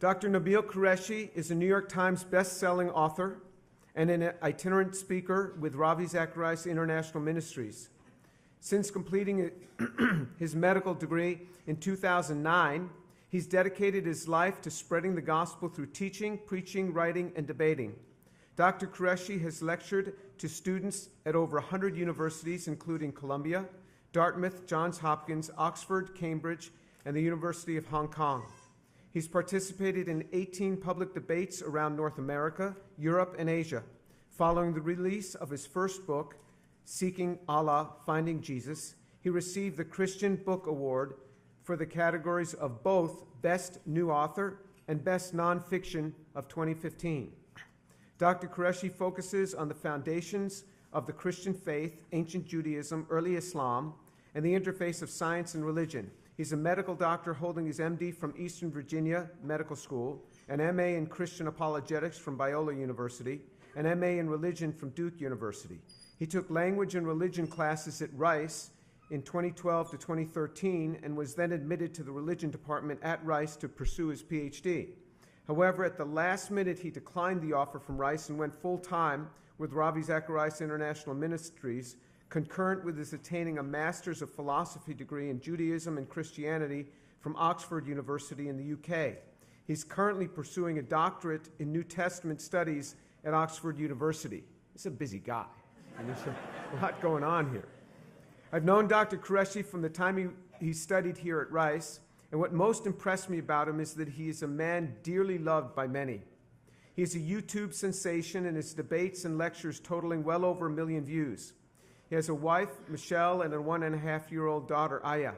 Dr. Nabeel Quereshi is a New York Times best-selling author and an itinerant speaker with Ravi Zacharias International Ministries. Since completing his medical degree in 2009, he's dedicated his life to spreading the gospel through teaching, preaching, writing, and debating. Dr. Quereshi has lectured to students at over 100 universities, including Columbia, Dartmouth, Johns Hopkins, Oxford, Cambridge, and the University of Hong Kong. He's participated in 18 public debates around North America, Europe, and Asia. Following the release of his first book, Seeking Allah, Finding Jesus, he received the Christian Book Award for the categories of both Best New Author and Best Nonfiction of 2015. Dr. Quereshi focuses on the foundations of the Christian faith, ancient Judaism, early Islam, and the interface of science and religion. He's a medical doctor holding his MD from Eastern Virginia Medical School, an MA in Christian Apologetics from Biola University, an MA in Religion from Duke University. He took language and religion classes at Rice in 2012 to 2013 and was then admitted to the religion department at Rice to pursue his PhD. However, at the last minute, he declined the offer from Rice and went full-time with Ravi Zacharias International Ministries, concurrent with his attaining a Master's of Philosophy degree in Judaism and Christianity from Oxford University in the UK. He's currently pursuing a doctorate in New Testament studies at Oxford University. He's a busy guy, and there's a lot going on here. I've known Dr. Quereshi from the time he studied here at Rice, and what most impressed me about him is that he is a man dearly loved by many. He's a YouTube sensation, and his debates and lectures totaling well over 1 million views. He has a wife, Michelle, and a 1.5-year-old daughter, Aya.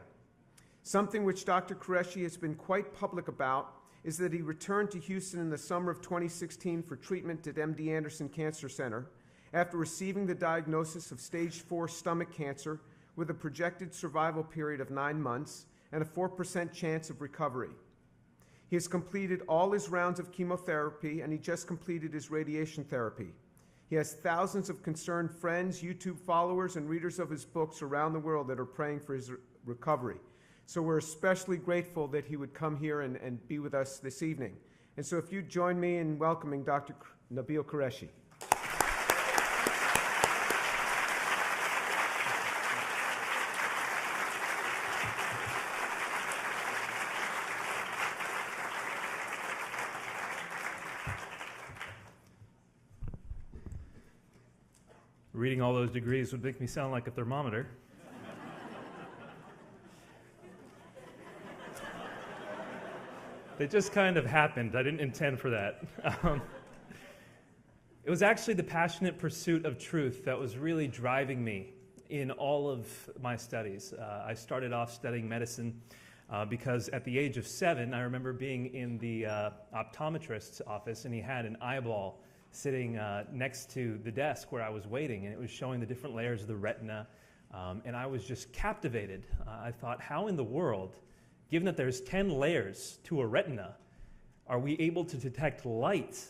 Something which Dr. Quereshi has been quite public about is that he returned to Houston in the summer of 2016 for treatment at MD Anderson Cancer Center after receiving the diagnosis of stage 4 stomach cancer with a projected survival period of 9 months and a 4% chance of recovery. He has completed all his rounds of chemotherapy, and he just completed his radiation therapy. He has thousands of concerned friends, YouTube followers, and readers of his books around the world that are praying for his recovery. So we're especially grateful that he would come here and be with us this evening. And so if you'd join me in welcoming Dr. Nabeel Quereshi. Reading all those degrees would make me sound like a thermometer. They just kind of happened. I didn't intend for that. It was actually the passionate pursuit of truth that was really driving me in all of my studies. I started off studying medicine because at the age of 7, I remember being in the optometrist's office, and he had an eyeball sitting next to the desk where I was waiting, and it was showing the different layers of the retina, and I was just captivated. I thought, how in the world, given that there's 10 layers to a retina, are we able to detect light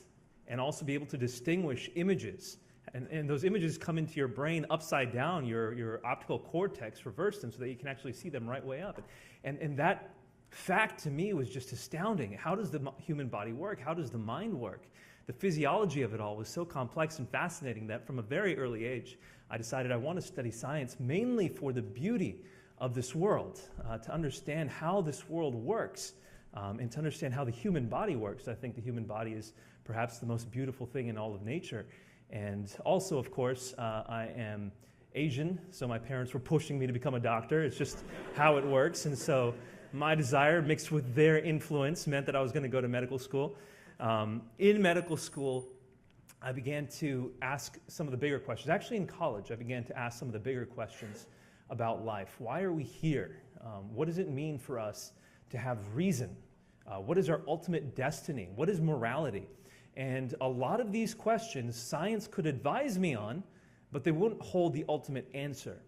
and also be able to distinguish images? And those images come into your brain upside down, your optical cortex, reverse them so that you can actually see them right way up. And that fact to me was just astounding. How does the human body work? How does the mind work? The physiology of it all was so complex and fascinating that from a very early age, I decided I want to study science mainly for the beauty of this world, to understand how this world works, and to understand how the human body works. I think the human body is perhaps the most beautiful thing in all of nature. And also, of course, I am Asian, so my parents were pushing me to become a doctor. It's just how it works. And so my desire mixed with their influence meant that I was going to go to medical school. In medical school, I began to ask some of the bigger questions. Actually, in college, I began to ask some of the bigger questions about life. Why are we here? What does it mean for us to have reason? What is our ultimate destiny? What is morality? And a lot of these questions, science could advise me on, but they wouldn't hold the ultimate answer.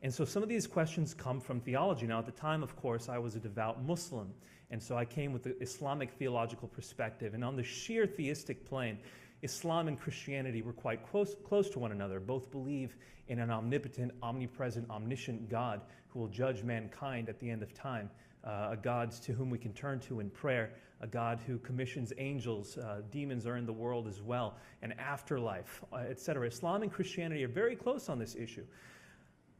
And so some of these questions come from theology. Now, at the time, of course, I was a devout Muslim. And so I came with the Islamic theological perspective. And on the sheer theistic plane, Islam and Christianity were quite close to one another. Both believe in an omnipotent, omnipresent, omniscient God who will judge mankind at the end of time. a God to whom we can turn to in prayer, a God who commissions angels, demons are in the world as well, an afterlife, etc. Islam and Christianity are very close on this issue.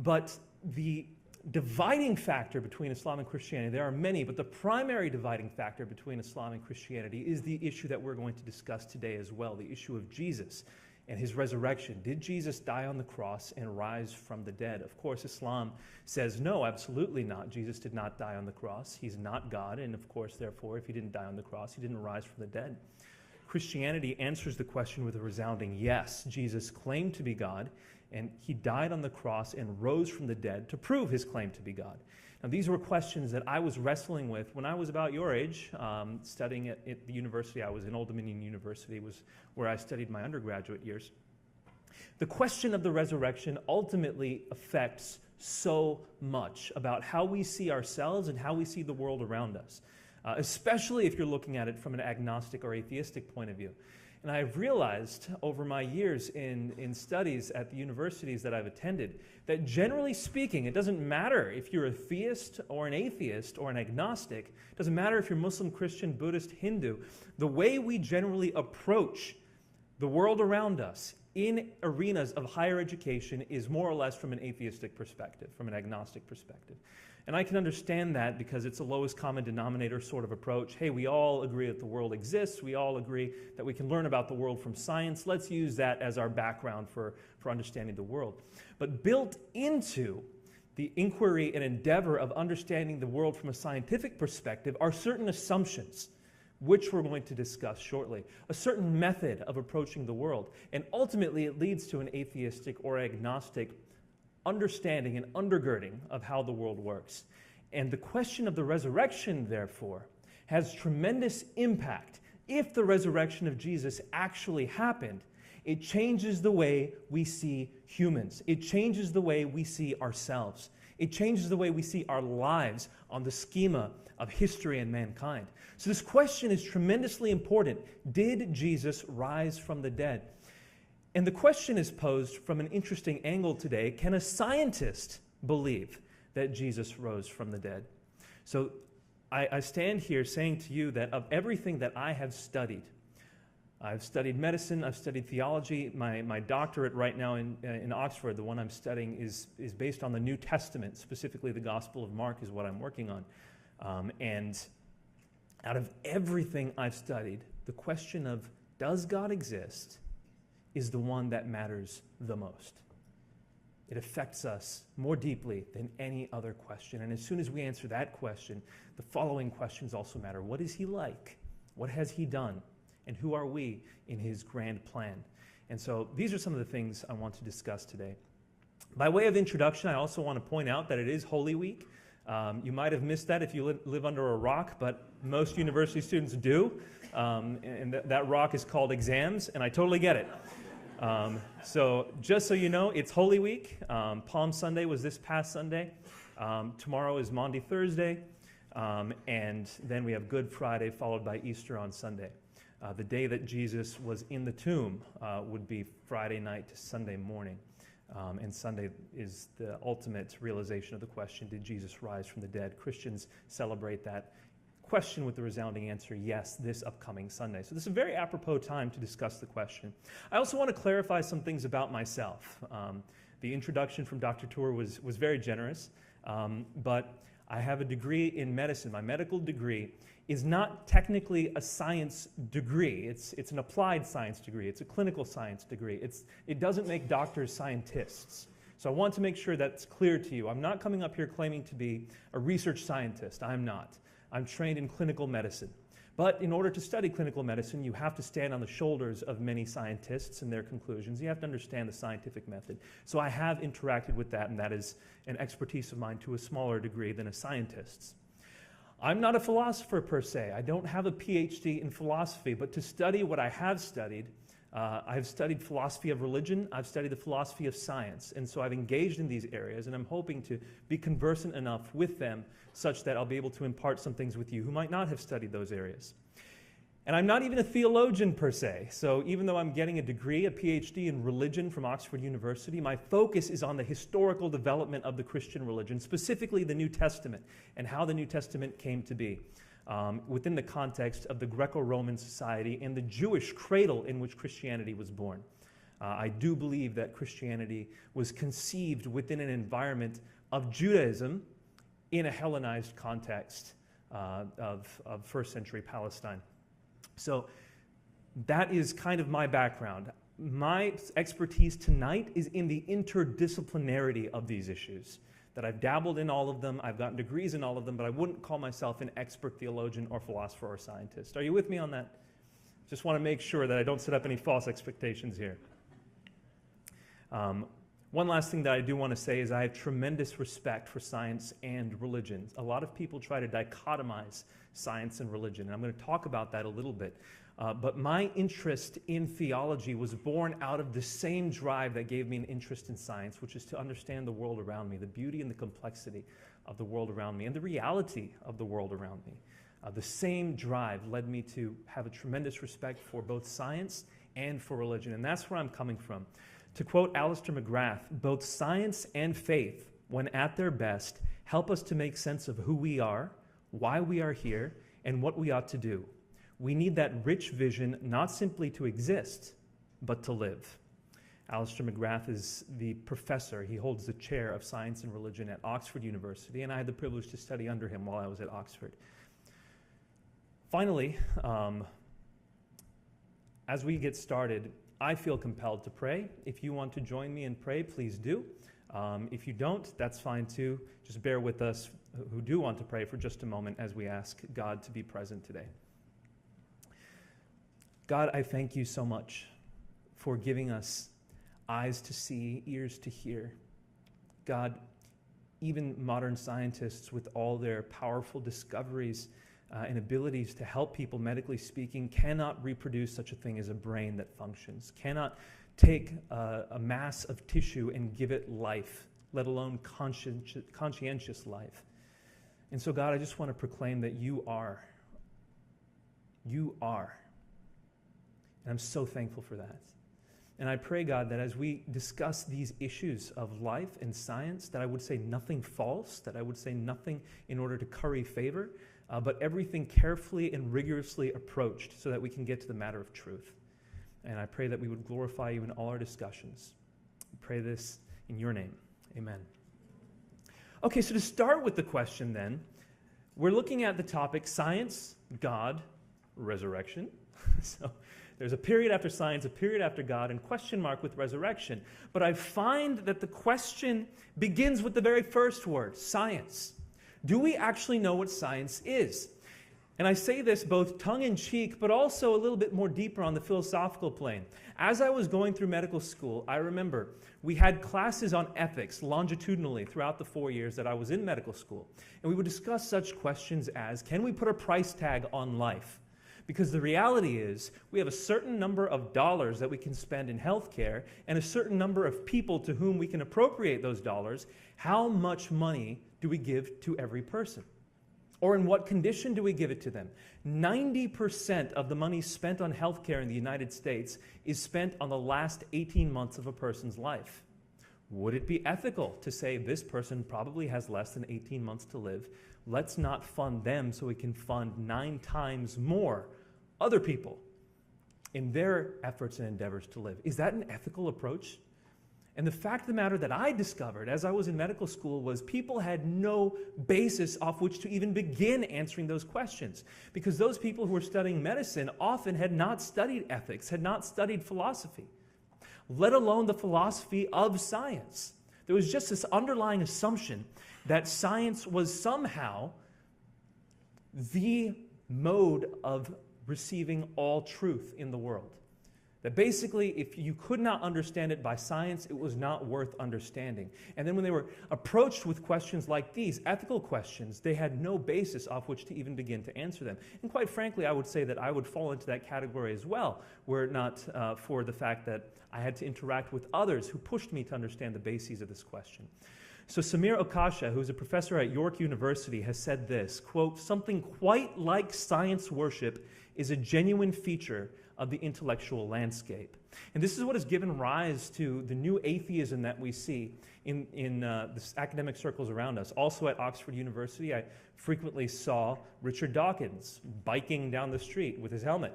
But the dividing factor between Islam and Christianity, there are many, but the primary dividing factor between Islam and Christianity is the issue that we're going to discuss today as well, the issue of Jesus and his resurrection. Did Jesus die on the cross and rise from the dead? Of course, Islam says no, absolutely not. Jesus did not die on the cross. He's not God, and of course, therefore, if he didn't die on the cross, he didn't rise from the dead. Christianity answers the question with a resounding yes. Jesus claimed to be God, and he died on the cross and rose from the dead to prove his claim to be God. Now, these were questions that I was wrestling with when I was about your age, studying at the university. I was in Old Dominion University, was where I studied my undergraduate years. The question of the resurrection ultimately affects so much about how we see ourselves and how we see the world around us, especially if you're looking at it from an agnostic or atheistic point of view. And I've realized over my years in studies at the universities that I've attended that generally speaking, it doesn't matter if you're a theist or an atheist or an agnostic, it doesn't matter if you're Muslim, Christian, Buddhist, Hindu, the way we generally approach the world around us in arenas of higher education is more or less from an atheistic perspective, from an agnostic perspective. And I can understand that because it's a lowest common denominator sort of approach. Hey, we all agree that the world exists. We all agree that we can learn about the world from science. Let's use that as our background for understanding the world. But built into the inquiry and endeavor of understanding the world from a scientific perspective are certain assumptions, which we're going to discuss shortly, a certain method of approaching the world. And ultimately, it leads to an atheistic or agnostic understanding and undergirding of how the world works. And the question of the resurrection, therefore, has tremendous impact. If the resurrection of Jesus actually happened, it changes the way we see humans. It changes the way we see ourselves. It changes the way we see our lives on the schema of history and mankind. So this question is tremendously important. Did Jesus rise from the dead? And the question is posed from an interesting angle today. Can a scientist believe that Jesus rose from the dead? So I stand here saying to you that of everything that I have studied, I've studied medicine, I've studied theology. My doctorate right now in Oxford, the one I'm studying, is based on the New Testament, specifically the Gospel of Mark is what I'm working on. And out of everything I've studied, the question of does God exist is the one that matters the most. It affects us more deeply than any other question. And as soon as we answer that question, the following questions also matter. What is he like? What has he done? And who are we in his grand plan? And so these are some of the things I want to discuss today. By way of introduction, I also want to point out that it is Holy Week. You might have missed that if you live under a rock, but most university students do. And that rock is called exams, and I totally get it. So just so you know, it's Holy Week. Palm Sunday was this past Sunday. Tomorrow is Maundy Thursday. And then we have Good Friday, followed by Easter on Sunday. The day that Jesus was in the tomb would be Friday night to Sunday morning. And Sunday is the ultimate realization of the question, did Jesus rise from the dead? Christians celebrate that question with the resounding answer, yes, this upcoming Sunday. So this is a very apropos time to discuss the question. I also want to clarify some things about myself. The introduction from Dr. Tour was very generous, but I have a degree in medicine. My medical degree is not technically a science degree. It's an applied science degree. It's a clinical science degree. It doesn't make doctors scientists. So I want to make sure that's clear to you. I'm not coming up here claiming to be a research scientist. I'm not. I'm trained in clinical medicine. But in order to study clinical medicine, you have to stand on the shoulders of many scientists and their conclusions. You have to understand the scientific method. So I have interacted with that, and that is an expertise of mine to a smaller degree than a scientist's. I'm not a philosopher per se. I don't have a PhD in philosophy, but to study what I have studied, I've studied philosophy of religion, I've studied the philosophy of science, and so I've engaged in these areas, and I'm hoping to be conversant enough with them such that I'll be able to impart some things with you who might not have studied those areas. And I'm not even a theologian per se. So even though I'm getting a degree, a PhD in religion from Oxford University, my focus is on the historical development of the Christian religion, specifically the New Testament, and how the New Testament came to be within the context of the Greco-Roman society and the Jewish cradle in which Christianity was born. I do believe that Christianity was conceived within an environment of Judaism in a Hellenized context of first century Palestine. So that is kind of my background. My expertise tonight is in the interdisciplinarity of these issues, that I've dabbled in all of them, I've gotten degrees in all of them, but I wouldn't call myself an expert theologian or philosopher or scientist. Are you with me on that? Just want to make sure that I don't set up any false expectations here. One last thing that I do want to say is I have tremendous respect for science and religion. A lot of people try to dichotomize science and religion, and I'm going to talk about that a little bit. But my interest in theology was born out of the same drive that gave me an interest in science, which is to understand the world around me, the beauty and the complexity of the world around me, and the reality of the world around me. The same drive led me to have a tremendous respect for both science and for religion, and that's where I'm coming from. To quote Alistair McGrath, both science and faith, when at their best, help us to make sense of who we are, why we are here, and what we ought to do. We need that rich vision not simply to exist, but to live. Alistair McGrath is the professor. He holds the chair of science and religion at Oxford University, and I had the privilege to study under him while I was at Oxford. Finally, as we get started, I feel compelled to pray. If you want to join me and pray, please do. If you don't, that's fine too. Just bear with us who do want to pray for just a moment as we ask God to be present today. God, I thank you so much for giving us eyes to see, ears to hear. God, even modern scientists with all their powerful discoveries and abilities to help people, medically speaking, cannot reproduce such a thing as a brain that functions, cannot take a mass of tissue and give it life, let alone conscientious life. And so, God, I just want to proclaim that you are. You are. And I'm so thankful for that. And I pray, God, that as we discuss these issues of life and science, that I would say nothing false, that I would say nothing in order to curry favor, but everything carefully and rigorously approached so that we can get to the matter of truth. And I pray that we would glorify you in all our discussions. I pray this in your name. Amen. Okay, so to start with the question then, we're looking at the topic science, God, resurrection. So there's a period after science, a period after God, and question mark with resurrection. But I find that the question begins with the very first word, science. Do we actually know what science is? And I say this both tongue-in-cheek, but also a little bit more deeper on the philosophical plane. As I was going through medical school, I remember we had classes on ethics longitudinally throughout the 4 years that I was in medical school. And we would discuss such questions as, can we put a price tag on life? Because the reality is, we have a certain number of dollars that we can spend in healthcare and a certain number of people to whom we can appropriate those dollars. How much money do we give to every person? Or in what condition do we give it to them? 90% of the money spent on healthcare in the United States is spent on the last 18 months of a person's life. Would it be ethical to say this person probably has less than 18 months to live? Let's not fund them so we can fund 9 times more other people in their efforts and endeavors to live. Is that an ethical approach? And the fact of the matter that I discovered as I was in medical school was people had no basis off which to even begin answering those questions, because those people who were studying medicine often had not studied ethics, had not studied philosophy, let alone the philosophy of science. There was just this underlying assumption that science was somehow the mode of receiving all truth in the world. That basically, if you could not understand it by science, it was not worth understanding. And then when they were approached with questions like these, ethical questions, they had no basis off which to even begin to answer them. And quite frankly, I would say that I would fall into that category as well, were it not for the fact that I had to interact with others who pushed me to understand the bases of this question. So Samir Okasha, who's a professor at York University, has said this, quote, "Something quite like science worship is a genuine feature of the intellectual landscape." And this is what has given rise to the new atheism that we see in the academic circles around us. Also at Oxford University, I frequently saw Richard Dawkins biking down the street with his helmet.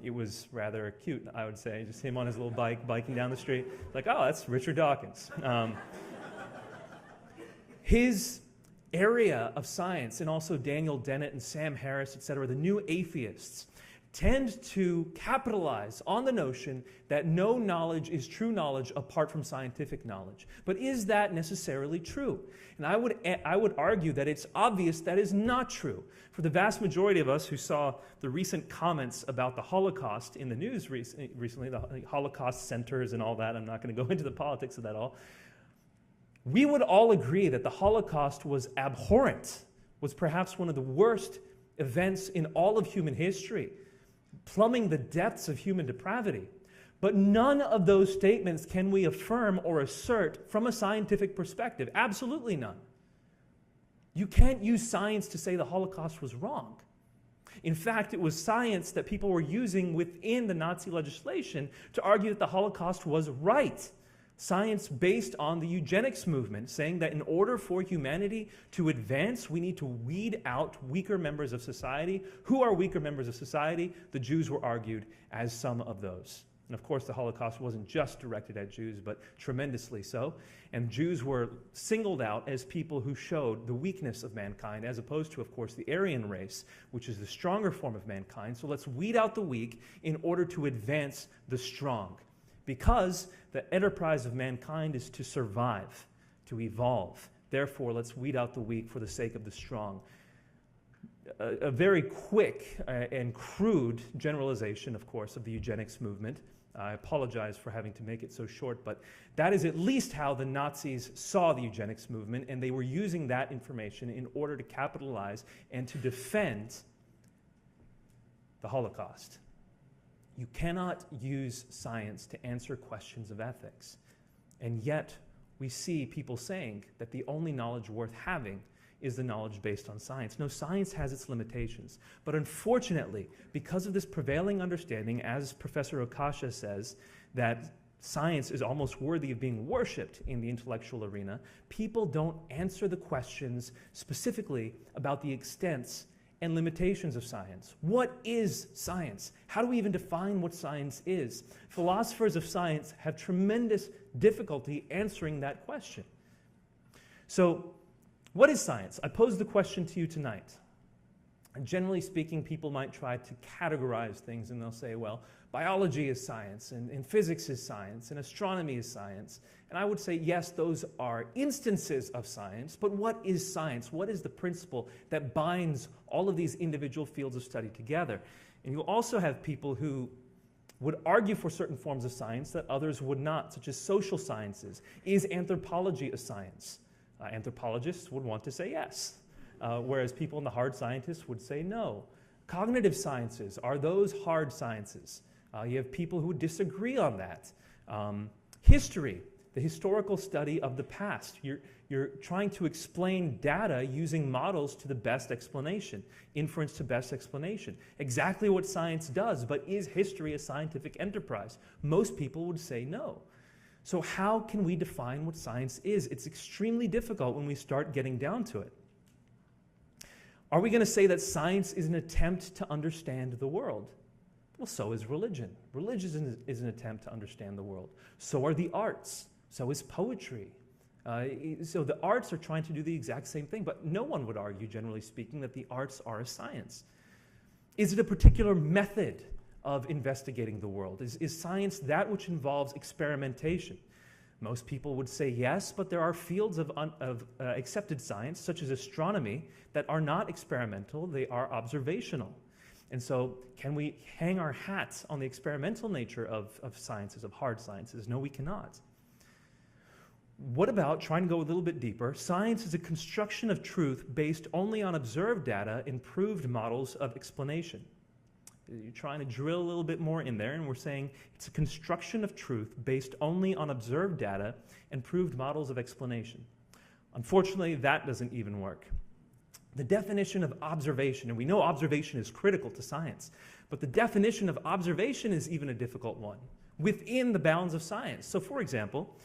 It was rather cute, I would say, just him on his little bike biking down the street. Like, oh, that's Richard Dawkins. His area of science, and also Daniel Dennett and Sam Harris, etc., the new atheists, tend to capitalize on the notion that no knowledge is true knowledge apart from scientific knowledge. But is that necessarily true? And I would argue that it's obvious that is not true. For the vast majority of us who saw the recent comments about the Holocaust in the news recently, the Holocaust centers and all that, I'm not going to go into the politics of that all, we would all agree that the Holocaust was abhorrent, was perhaps one of the worst events in all of human history, plumbing the depths of human depravity. But none of those statements can we affirm or assert from a scientific perspective. Absolutely none. You can't use science to say the Holocaust was wrong. In fact, it was science that people were using within the Nazi legislation to argue that the Holocaust was right. Science based on the eugenics movement, saying that in order for humanity to advance, we need to weed out weaker members of society. Who are weaker members of society? The Jews were argued as some of those. And of course, the Holocaust wasn't just directed at Jews, but tremendously so. And Jews were singled out as people who showed the weakness of mankind, as opposed to, of course, the Aryan race, which is the stronger form of mankind. So let's weed out the weak in order to advance the strong. Because the enterprise of mankind is to survive, to evolve. Therefore, let's weed out the weak for the sake of the strong. A very quick and crude generalization, of course, of the eugenics movement. I apologize for having to make it so short, but that is at least how the Nazis saw the eugenics movement, and they were using that information in order to capitalize and to defend the Holocaust. You cannot use science to answer questions of ethics. And yet, we see people saying that the only knowledge worth having is the knowledge based on science. No, science has its limitations. But unfortunately, because of this prevailing understanding, as Professor Okasha says, that science is almost worthy of being worshipped in the intellectual arena, people don't answer the questions specifically about the extents and limitations of science. What is science? How do we even define what science is? Philosophers of science have tremendous difficulty answering that question. So, what is science? I pose the question to you tonight. And generally speaking, people might try to categorize things, and they'll say, well, biology is science, and physics is science, and astronomy is science. And I would say, yes, those are instances of science, but what is science? What is the principle that binds all of these individual fields of study together? And you also have people who would argue for certain forms of science that others would not, such as social sciences. Is anthropology a science? Anthropologists would want to say yes, whereas people in the hard scientists would say no. Cognitive sciences, are those hard sciences? You have people who disagree on that. History, the historical study of the past. You're trying to explain data using models to the best explanation, inference to best explanation. Exactly what science does, but is history a scientific enterprise? Most people would say no. So how can we define what science is? It's extremely difficult when we start getting down to it. Are we going to say that science is an attempt to understand the world? Well, so is religion. Religion is an attempt to understand the world. So are the arts. So is poetry. So the arts are trying to do the exact same thing, but no one would argue, generally speaking, that the arts are a science. Is it a particular method of investigating the world? Is science that which involves experimentation? Most people would say yes, but there are fields of accepted science, such as astronomy, that are not experimental, they are observational. And so can we hang our hats on the experimental nature of sciences, of hard sciences? No, we cannot. What about, trying to go a little bit deeper, science is a construction of truth based only on observed data and proved models of explanation. You're trying to drill a little bit more in there, and we're saying it's a construction of truth based only on observed data and proved models of explanation. Unfortunately, that doesn't even work. The definition of observation, and we know observation is critical to science, but the definition of observation is even a difficult one within the bounds of science. So for example,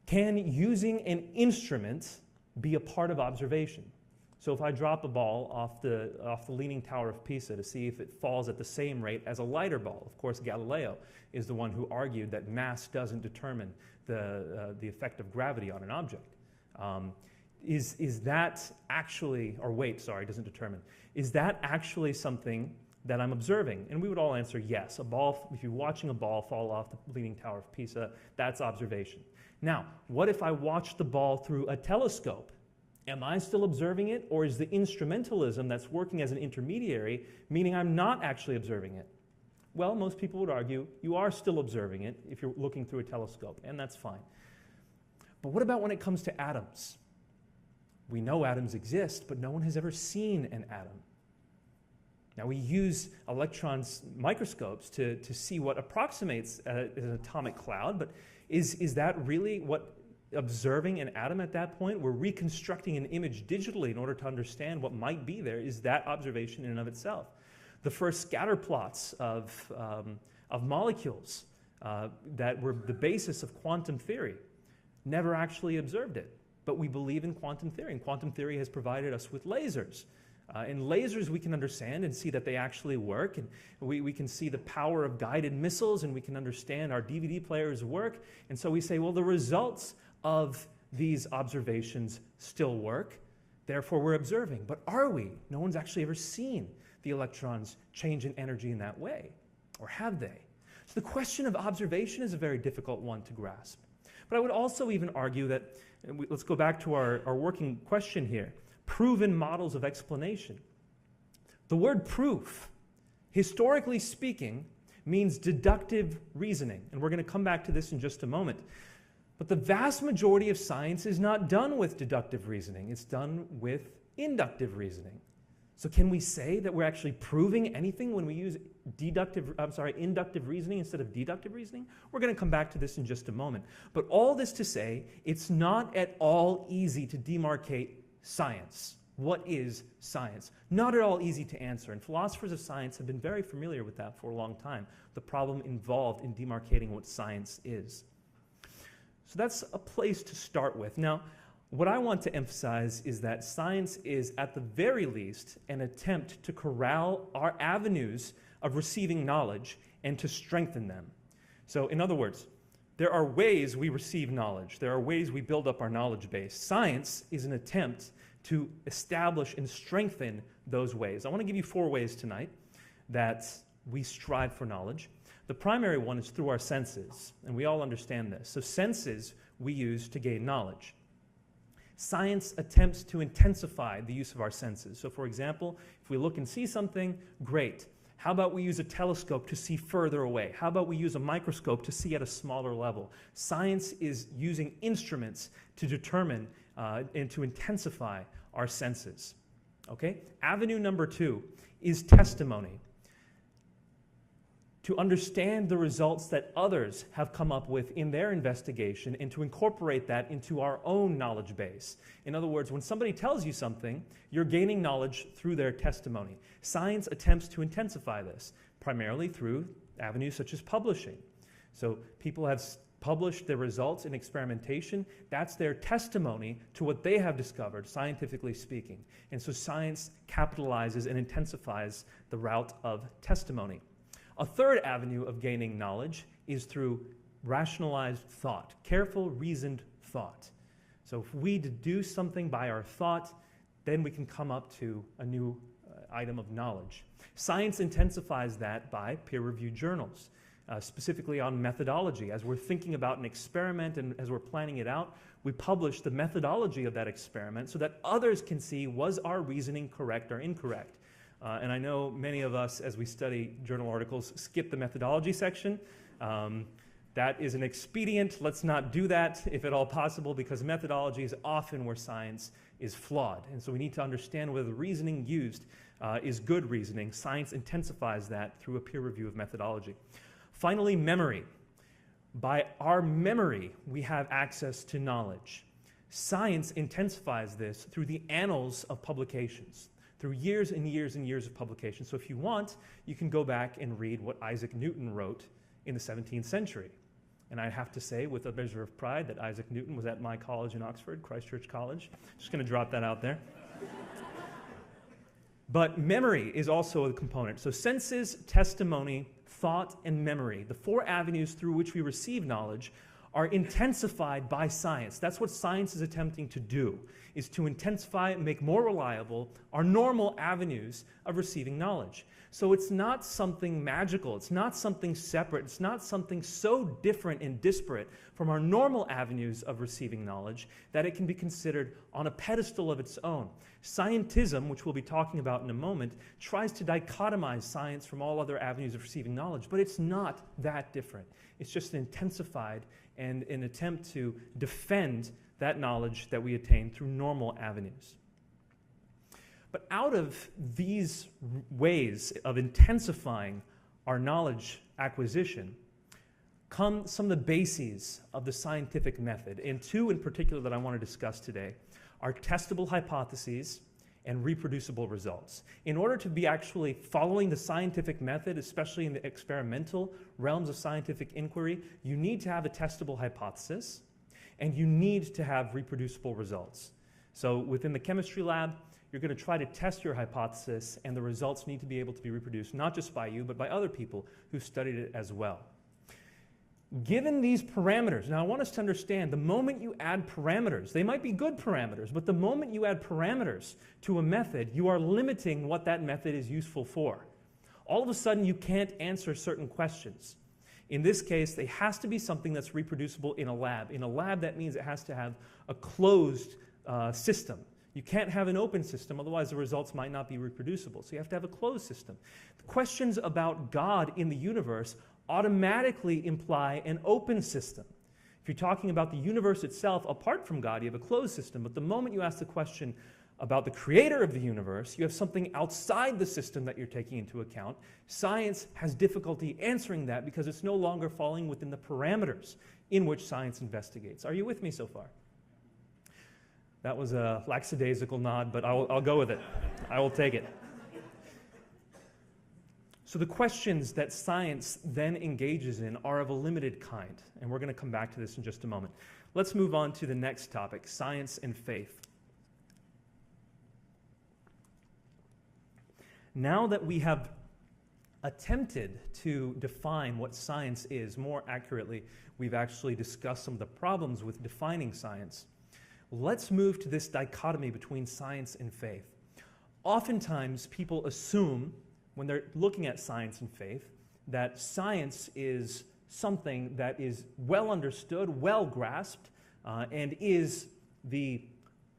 can using an instrument be a part of observation? So if I drop a ball off the Leaning Tower of Pisa to see if it falls at the same rate as a lighter ball, of course Galileo is the one who argued that mass doesn't determine the effect of gravity on an object. Is that actually, or weight, sorry, doesn't determine. Is that actually something that I'm observing? And we would all answer yes. A ball, if you're watching a ball fall off the Leaning Tower of Pisa, that's observation. Now, what if I watch the ball through a telescope? Am I still observing it, or is the instrumentalism that's working as an intermediary, meaning I'm not actually observing it? Well, most people would argue you are still observing it if you're looking through a telescope, and that's fine. But what about when it comes to atoms? We know atoms exist, but no one has ever seen an atom. Now, we use electron microscopes to see what approximates an atomic cloud, but is that really what observing an atom at that point? We're reconstructing an image digitally in order to understand what might be there. Is that observation in and of itself? The first scatter plots of molecules that were the basis of quantum theory never actually observed it. But we believe in quantum theory, and quantum theory has provided us with lasers. In lasers, we can understand and see that they actually work, and we can see the power of guided missiles, and we can understand our DVD players work. And so we say, well, the results of these observations still work, therefore we're observing. But are we? No one's actually ever seen the electrons change in energy in that way, or have they? So the question of observation is a very difficult one to grasp. But I would also even argue that, let's go back to our working question here, proven models of explanation. The word proof, historically speaking, means deductive reasoning, and we're going to come back to this in just a moment. But the vast majority of science is not done with deductive reasoning, it's done with inductive reasoning. So can we say that we're actually proving anything when we use inductive reasoning instead of deductive reasoning? We're going to come back to this in just a moment. But all this to say, it's not at all easy to demarcate science. What is science? Not at all easy to answer, and philosophers of science have been very familiar with that for a long time, the problem involved in demarcating what science is. So that's a place to start with. Now, what I want to emphasize is that science is, at the very least, an attempt to corral our avenues of receiving knowledge and to strengthen them. So, in other words, there are ways we receive knowledge. There are ways we build up our knowledge base. Science is an attempt to establish and strengthen those ways. I want to give you 4 ways tonight that we strive for knowledge. The primary one is through our senses, and we all understand this. So senses we use to gain knowledge. Science attempts to intensify the use of our senses. So for example, if we look and see something, great. How about we use a telescope to see further away? How about we use a microscope to see at a smaller level? Science is using instruments to determine and to intensify our senses. Okay? Avenue number 2 is testimony. To understand the results that others have come up with in their investigation and to incorporate that into our own knowledge base. In other words, when somebody tells you something, you're gaining knowledge through their testimony. Science attempts to intensify this, primarily through avenues such as publishing. So people have published their results in experimentation. That's their testimony to what they have discovered, scientifically speaking. And so science capitalizes and intensifies the route of testimony. A third avenue of gaining knowledge is through rationalized thought, careful, reasoned thought. So if we deduce something by our thought, then we can come up to a new item of knowledge. Science intensifies that by peer-reviewed journals, specifically on methodology. As we're thinking about an experiment and as we're planning it out, we publish the methodology of that experiment so that others can see, was our reasoning correct or incorrect? And I know many of us, as we study journal articles, skip the methodology section. That is an expedient. Let's not do that, if at all possible, because methodology is often where science is flawed. And so we need to understand whether the reasoning used is good reasoning. Science intensifies that through a peer review of methodology. Finally, memory. By our memory, we have access to knowledge. Science intensifies this through the annals of publications, through years and years and years of publication. So if you want, you can go back and read what Isaac Newton wrote in the 17th century. And I have to say, with a measure of pride, that Isaac Newton was at my college in Oxford, Christ Church College. Just going to drop that out there. But memory is also a component. So senses, testimony, thought, and memory, the four avenues through which we receive knowledge, are intensified by science. That's what science is attempting to do, is to intensify and make more reliable our normal avenues of receiving knowledge. So it's not something magical, it's not something separate, it's not something so different and disparate from our normal avenues of receiving knowledge that it can be considered on a pedestal of its own. Scientism, which we'll be talking about in a moment, tries to dichotomize science from all other avenues of receiving knowledge, but it's not that different. It's just intensified and an attempt to defend that knowledge that we attain through normal avenues. But out of these ways of intensifying our knowledge acquisition come some of the bases of the scientific method, and two in particular that I want to discuss today are testable hypotheses and reproducible results. In order to be actually following the scientific method, especially in the experimental realms of scientific inquiry, you need to have a testable hypothesis, and you need to have reproducible results. So within the chemistry lab, you're going to try to test your hypothesis, and the results need to be able to be reproduced, not just by you, but by other people who studied it as well. Given these parameters, now I want us to understand, the moment you add parameters, they might be good parameters, but the moment you add parameters to a method, you are limiting what that method is useful for. All of a sudden, you can't answer certain questions. In this case, it has to be something that's reproducible in a lab. In a lab, that means it has to have a closed system. You can't have an open system, otherwise the results might not be reproducible. So you have to have a closed system. The questions about God in the universe automatically imply an open system. If you're talking about the universe itself, apart from God, you have a closed system. But the moment you ask the question about the creator of the universe, you have something outside the system that you're taking into account. Science has difficulty answering that because it's no longer falling within the parameters in which science investigates. Are you with me so far? That was a lackadaisical nod, but I'll go with it. I will take it. So the questions that science then engages in are of a limited kind, and we're going to come back to this in just a moment. Let's move on to the next topic, science and faith. Now that we have attempted to define what science is more accurately, we've actually discussed some of the problems with defining science. Let's move to this dichotomy between science and faith. Oftentimes, people assume, when they're looking at science and faith, that science is something that is well understood, well grasped, and is the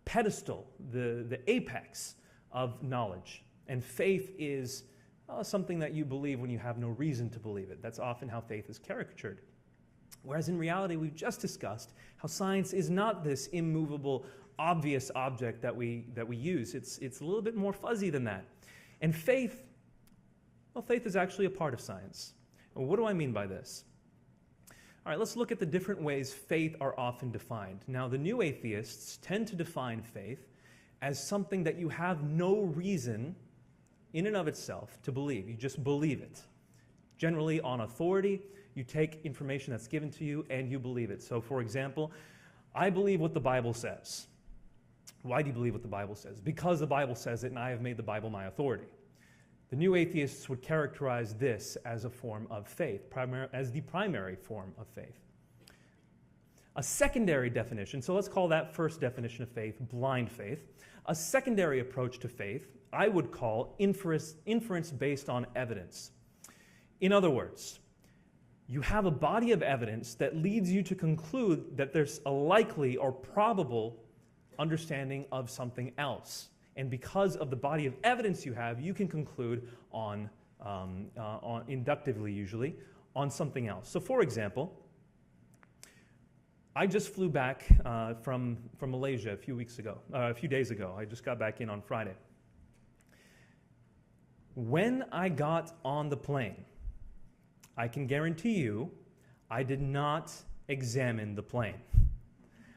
pedestal, the apex of knowledge. And faith is something that you believe when you have no reason to believe it. That's often how faith is caricatured. Whereas in reality, we've just discussed how science is not this immovable, obvious object that we use. It's a little bit more fuzzy than that. And faith, well, faith is actually a part of science. And what do I mean by this? All right, let's look at the different ways faith are often defined. Now, the new atheists tend to define faith as something that you have no reason in and of itself to believe. You just believe it. Generally on authority, you take information that's given to you and you believe it. So, for example, I believe what the Bible says. Why do you believe what the Bible says? Because the Bible says it and I have made the Bible my authority. The new atheists would characterize this as a form of faith, as the primary form of faith. A secondary definition, so let's call that first definition of faith blind faith. A secondary approach to faith I would call inference based on evidence. In other words, you have a body of evidence that leads you to conclude that there's a likely or probable understanding of something else. And because of the body of evidence you have, you can conclude on inductively usually, on something else. So for example, I just flew back from Malaysia a few days ago. I just got back in on Friday. When I got on the plane, I can guarantee you I did not examine the plane.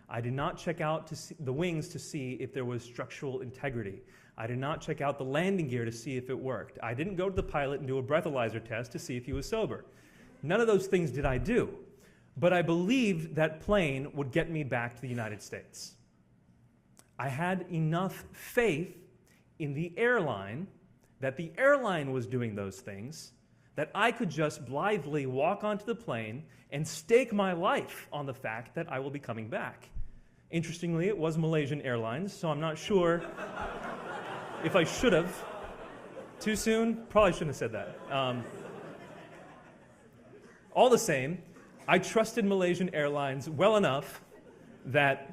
I did not check out the wings to see if there was structural integrity. I did not check out the landing gear to see if it worked. I didn't go to the pilot and do a breathalyzer test to see if he was sober. None of those things did I do. But I believed that plane would get me back to the United States. I had enough faith in the airline that the airline was doing those things, that I could just blithely walk onto the plane and stake my life on the fact that I will be coming back. Interestingly, it was Malaysian Airlines, so I'm not sure if I should have. Too soon? Probably shouldn't have said that. All the same, I trusted Malaysian Airlines well enough that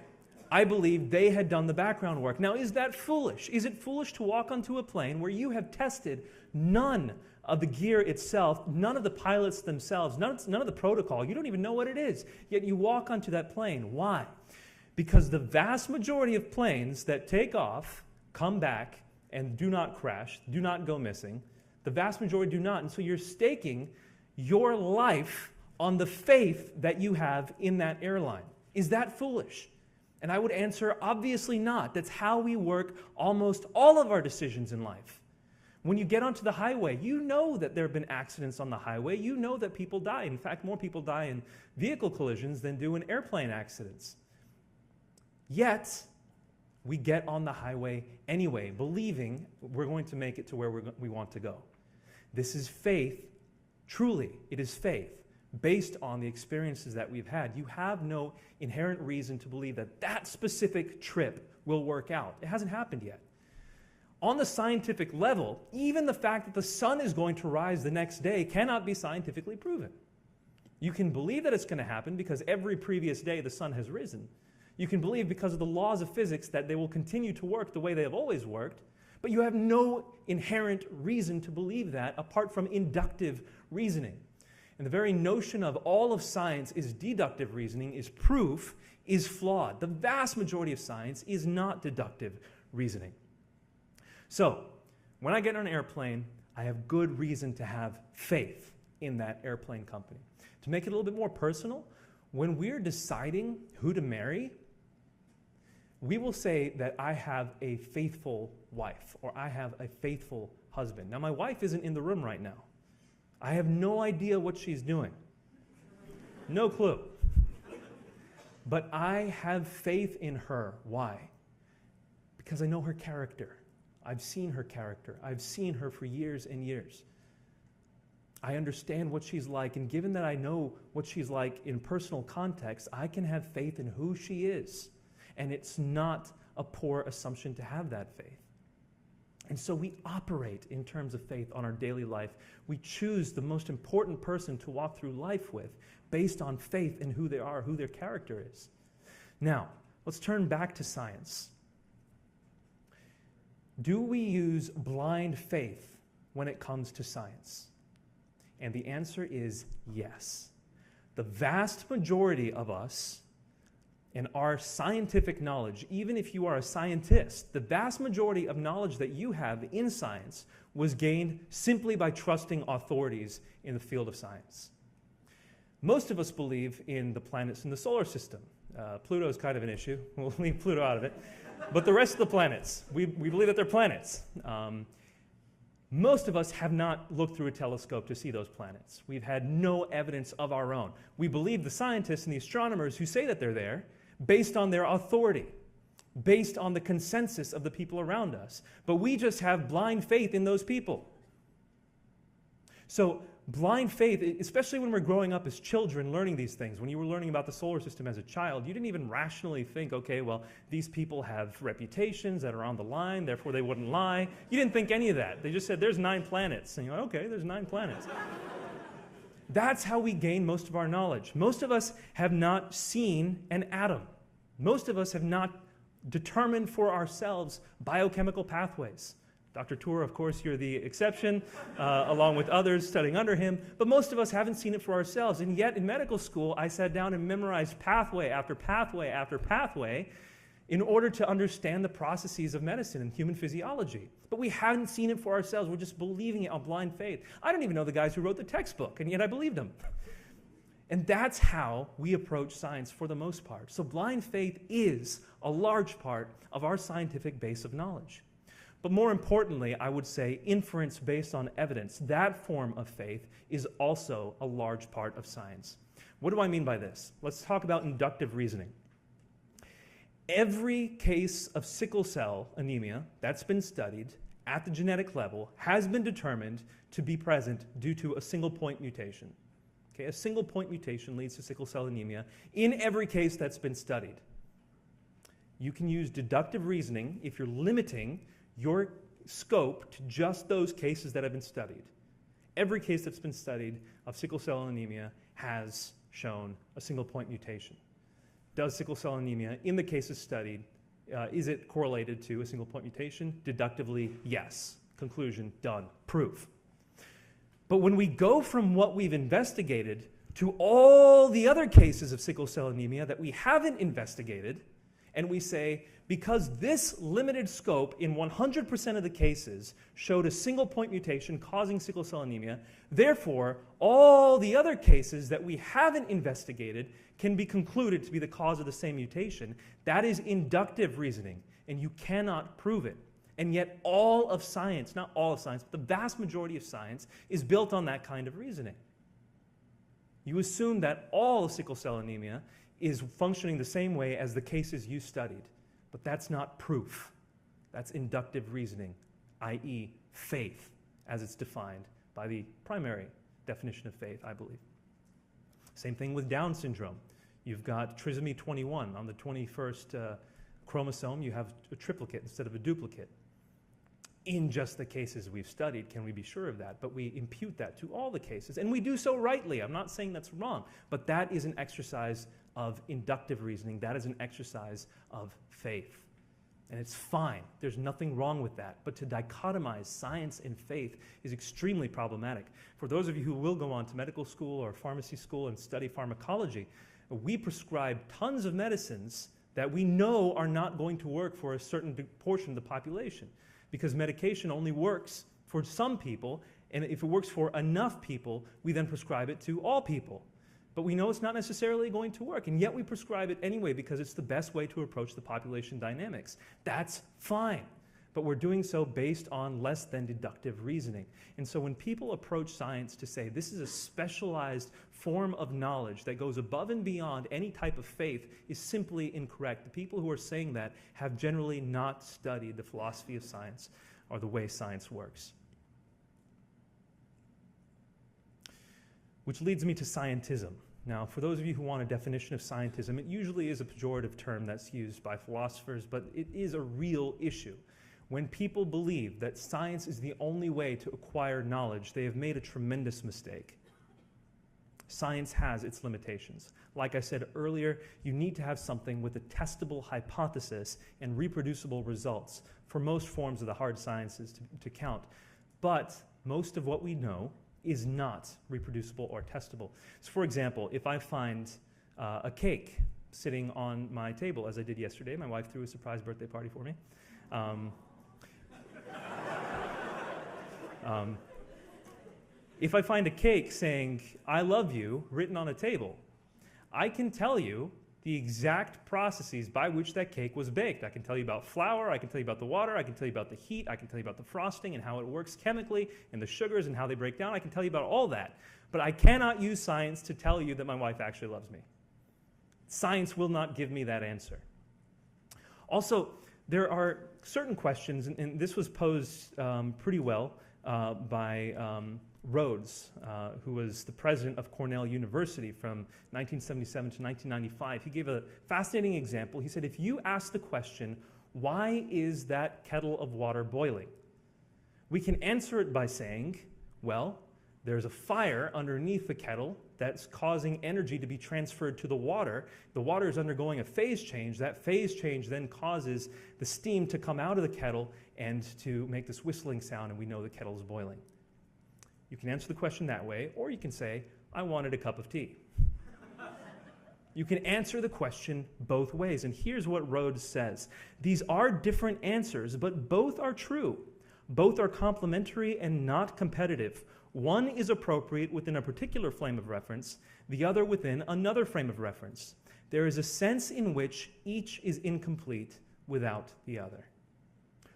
I believed they had done the background work. Now, is that foolish? Is it foolish to walk onto a plane where you have tested none of the gear itself, none of the pilots themselves, none of the protocol? You don't even know what it is, yet you walk onto that plane. Why? Because the vast majority of planes that take off, come back, and do not crash, do not go missing, the vast majority do not. And so you're staking your life on the faith that you have in that airline. Is that foolish? And I would answer, obviously not. That's how we work almost all of our decisions in life. When you get onto the highway, you know that there have been accidents on the highway. You know that people die. In fact, more people die in vehicle collisions than do in airplane accidents. Yet, we get on the highway anyway, believing we're going to make it to where we want to go. This is faith. Truly, it is faith based on the experiences that we've had. You have no inherent reason to believe that that specific trip will work out. It hasn't happened yet. On the scientific level, even the fact that the sun is going to rise the next day cannot be scientifically proven. You can believe that it's going to happen because every previous day the sun has risen. You can believe because of the laws of physics that they will continue to work the way they have always worked, but you have no inherent reason to believe that apart from inductive reasoning. And the very notion of all of science is deductive reasoning, is proof, is flawed. The vast majority of science is not deductive reasoning. So, when I get on an airplane, I have good reason to have faith in that airplane company. To make it a little bit more personal, when we're deciding who to marry, we will say that I have a faithful wife or I have a faithful husband. Now, my wife isn't in the room right now. I have no idea what she's doing. No clue. But I have faith in her. Why? Because I know her character. I've seen her character. I've seen her for years and years. I understand what she's like, and given that I know what she's like in personal context, I can have faith in who she is. And it's not a poor assumption to have that faith. And so we operate in terms of faith on our daily life. We choose the most important person to walk through life with based on faith in who they are, who their character is. Now, let's turn back to science. Do we use blind faith when it comes to science? And the answer is yes. The vast majority of us and our scientific knowledge, even if you are a scientist, the vast majority of knowledge that you have in science was gained simply by trusting authorities in the field of science. Most of us believe in the planets in the solar system. Pluto is kind of an issue. We'll leave Pluto out of it. But the rest of the planets, we believe that they're planets. Most of us have not looked through a telescope to see those planets. We've had no evidence of our own. We believe the scientists and the astronomers who say that they're there based on their authority, based on the consensus of the people around us. But we just have blind faith in those people. So blind faith, especially when we're growing up as children learning these things, when you were learning about the solar system as a child, you didn't even rationally think, okay, well, these people have reputations that are on the line, therefore they wouldn't lie. You didn't think any of that. They just said, there's 9 planets. And you're like, okay, there's 9 planets. That's how we gain most of our knowledge. Most of us have not seen an atom. Most of us have not determined for ourselves biochemical pathways. Dr. Tour, of course, you're the exception, along with others studying under him, but most of us haven't seen it for ourselves. And yet, in medical school, I sat down and memorized pathway after pathway after pathway in order to understand the processes of medicine and human physiology. But we haven't seen it for ourselves. We're just believing it on blind faith. I don't even know the guys who wrote the textbook, and yet I believed them. And that's how we approach science for the most part. So blind faith is a large part of our scientific base of knowledge. But more importantly, I would say inference based on evidence, that form of faith, is also a large part of science. What do I mean by this? Let's talk about inductive reasoning. Every case of sickle cell anemia that's been studied at the genetic level has been determined to be present due to a single point mutation. Okay, a single point mutation leads to sickle cell anemia in every case that's been studied. You can use deductive reasoning if you're limiting your scope to just those cases that have been studied. Every case that's been studied of sickle cell anemia has shown a single point mutation. Does sickle cell anemia, in the cases studied, is it correlated to a single point mutation? Deductively, yes. Conclusion, done. Proof. But when we go from what we've investigated to all the other cases of sickle cell anemia that we haven't investigated, and we say, because this limited scope in 100% of the cases showed a single point mutation causing sickle cell anemia, therefore, all the other cases that we haven't investigated can be concluded to be the cause of the same mutation. That is inductive reasoning, and you cannot prove it. And yet all of science, not all of science, but the vast majority of science is built on that kind of reasoning. You assume that all of sickle cell anemia is functioning the same way as the cases you studied. But that's not proof. That's inductive reasoning, i.e. faith, as it's defined by the primary definition of faith, I believe. Same thing with Down syndrome. You've got trisomy 21. On the 21st chromosome, you have a triplicate instead of a duplicate. In just the cases we've studied, can we be sure of that? But we impute that to all the cases, and we do so rightly. I'm not saying that's wrong, but that is an exercise of inductive reasoning. That is an exercise of faith. And it's fine. There's nothing wrong with that. But to dichotomize science and faith is extremely problematic. For those of you who will go on to medical school or pharmacy school and study pharmacology, we prescribe tons of medicines that we know are not going to work for a certain portion of the population, because medication only works for some people, and if it works for enough people, we then prescribe it to all people. But we know it's not necessarily going to work, and yet we prescribe it anyway because it's the best way to approach the population dynamics. That's fine, but we're doing so based on less than deductive reasoning. And so when people approach science to say this is a specialized form of knowledge that goes above and beyond any type of faith is simply incorrect. The people who are saying that have generally not studied the philosophy of science or the way science works. Which leads me to scientism. Now, for those of you who want a definition of scientism, it usually is a pejorative term that's used by philosophers, but it is a real issue. When people believe that science is the only way to acquire knowledge, they have made a tremendous mistake. Science has its limitations. Like I said earlier, you need to have something with a testable hypothesis and reproducible results for most forms of the hard sciences to count. But most of what we know is not reproducible or testable. So for example, if I find a cake sitting on my table, as I did yesterday, my wife threw a surprise birthday party for me. If I find a cake saying, "I love you," written on a table, I can tell you the exact processes by which that cake was baked. I can tell you about flour, I can tell you about the water, I can tell you about the heat, I can tell you about the frosting and how it works chemically, and the sugars and how they break down. I can tell you about all that. But I cannot use science to tell you that my wife actually loves me. Science will not give me that answer. Also, there are certain questions, and this was posed pretty well by Rhodes, who was the president of Cornell University from 1977 to 1995. He gave a fascinating example. He said, if you ask the question, why is that kettle of water boiling? We can answer it by saying, well, there's a fire underneath the kettle that's causing energy to be transferred to the water. The water is undergoing a phase change. That phase change then causes the steam to come out of the kettle and to make this whistling sound, and we know the kettle is boiling. You can answer the question that way, or you can say, I wanted a cup of tea. You can answer the question both ways, and here's what Rhodes says. These are different answers, but both are true. Both are complementary and not competitive. One is appropriate within a particular frame of reference, the other within another frame of reference. There is a sense in which each is incomplete without the other.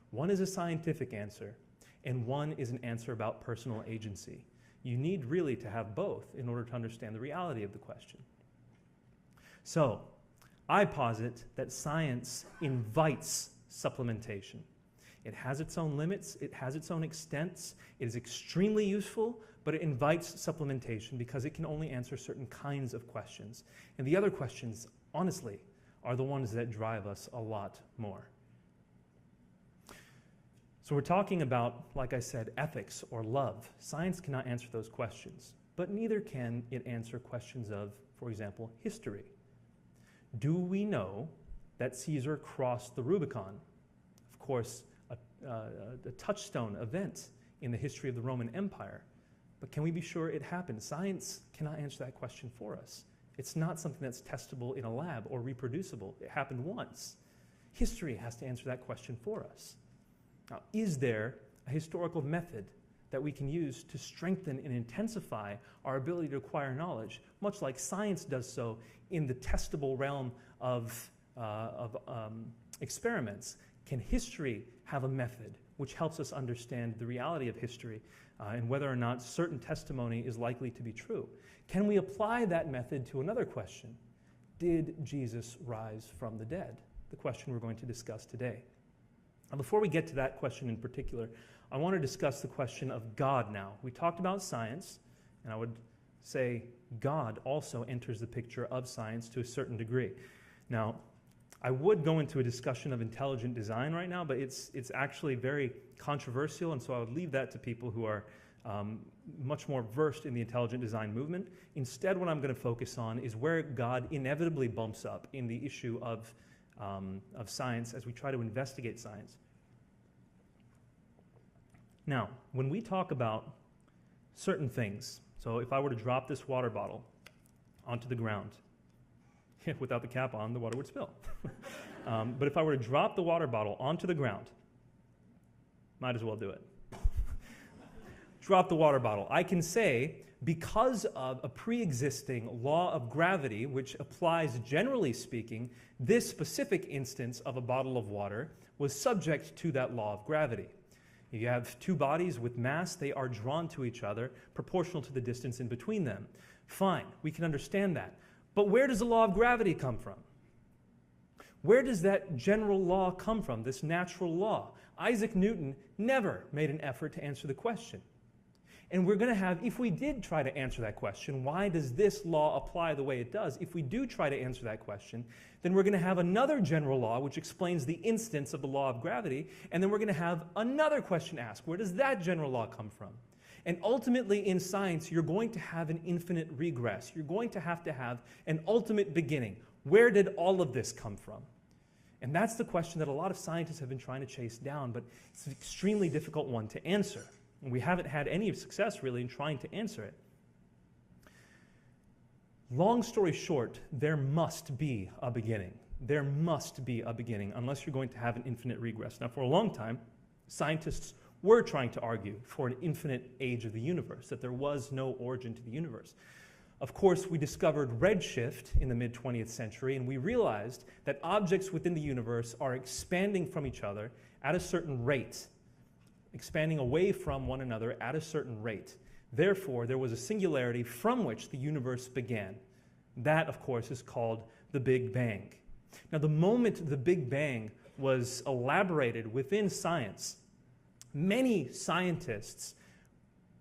One is a scientific answer, and one is an answer about personal agency. You need really to have both in order to understand the reality of the question. So, I posit that science invites supplementation. It has its own limits, it has its own extents, it is extremely useful, but it invites supplementation because it can only answer certain kinds of questions. And the other questions, honestly, are the ones that drive us a lot more. So we're talking about, like I said, ethics or love. Science cannot answer those questions, but neither can it answer questions of, for example, history. Do we know that Caesar crossed the Rubicon? Of course, a touchstone event in the history of the Roman Empire. But can we be sure it happened? Science cannot answer that question for us. It's not something that's testable in a lab or reproducible. It happened once. History has to answer that question for us. Now, is there a historical method that we can use to strengthen and intensify our ability to acquire knowledge, much like science does so in the testable realm of experiments? Can history have a method which helps us understand the reality of history and whether or not certain testimony is likely to be true? Can we apply that method to another question? Did Jesus rise from the dead? The question we're going to discuss today. Now, before we get to that question in particular, I want to discuss the question of God now. We talked about science, and I would say God also enters the picture of science to a certain degree. Now, I would go into a discussion of intelligent design right now, but it's actually very controversial, and so I would leave that to people who are much more versed in the intelligent design movement. Instead, what I'm going to focus on is where God inevitably bumps up in the issue of science as we try to investigate science. Now, when we talk about certain things, so if I were to drop this water bottle onto the ground, without the cap on, the water would spill. But if I were to drop the water bottle onto the ground, might as well do it. Drop the water bottle. I can say, because of a pre-existing law of gravity, which applies generally speaking, this specific instance of a bottle of water was subject to that law of gravity. You have two bodies with mass, they are drawn to each other, proportional to the distance in between them. Fine, we can understand that. But where does the law of gravity come from? Where does that general law come from, this natural law? Isaac Newton never made an effort to answer the question. And we're going to have, if we did try to answer that question, why does this law apply the way it does? If we do try to answer that question, then we're going to have another general law which explains the instance of the law of gravity, and then we're going to have another question asked. Where does that general law come from? And ultimately in science, you're going to have an infinite regress. You're going to have an ultimate beginning. Where did all of this come from? And that's the question that a lot of scientists have been trying to chase down, but it's an extremely difficult one to answer. And we haven't had any success, really, in trying to answer it. Long story short, there must be a beginning. There must be a beginning, unless you're going to have an infinite regress. Now, for a long time, scientists were trying to argue for an infinite age of the universe, that there was no origin to the universe. Of course, we discovered redshift in the mid-20th century, and we realized that objects within the universe are expanding from each other at a certain rate, expanding away from one another at a certain rate. Therefore, there was a singularity from which the universe began. That, of course, is called the Big Bang. Now, the moment the Big Bang was elaborated within science, many scientists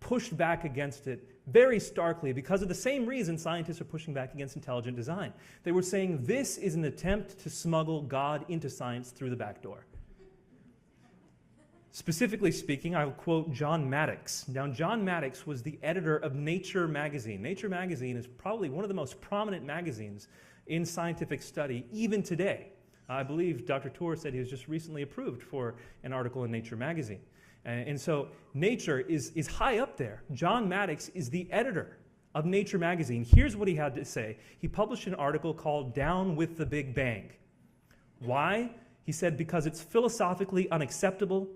pushed back against it very starkly because of the same reason scientists are pushing back against intelligent design. They were saying this is an attempt to smuggle God into science through the back door. Specifically speaking, I'll quote John Maddox. Now, John Maddox was the editor of Nature magazine. Nature magazine is probably one of the most prominent magazines in scientific study, even today. I believe Dr. Tour said he was just recently approved for an article in Nature magazine. And so Nature is high up there. John Maddox is the editor of Nature magazine. Here's what he had to say. He published an article called Down with the Big Bang. Why? He said, because it's philosophically unacceptable,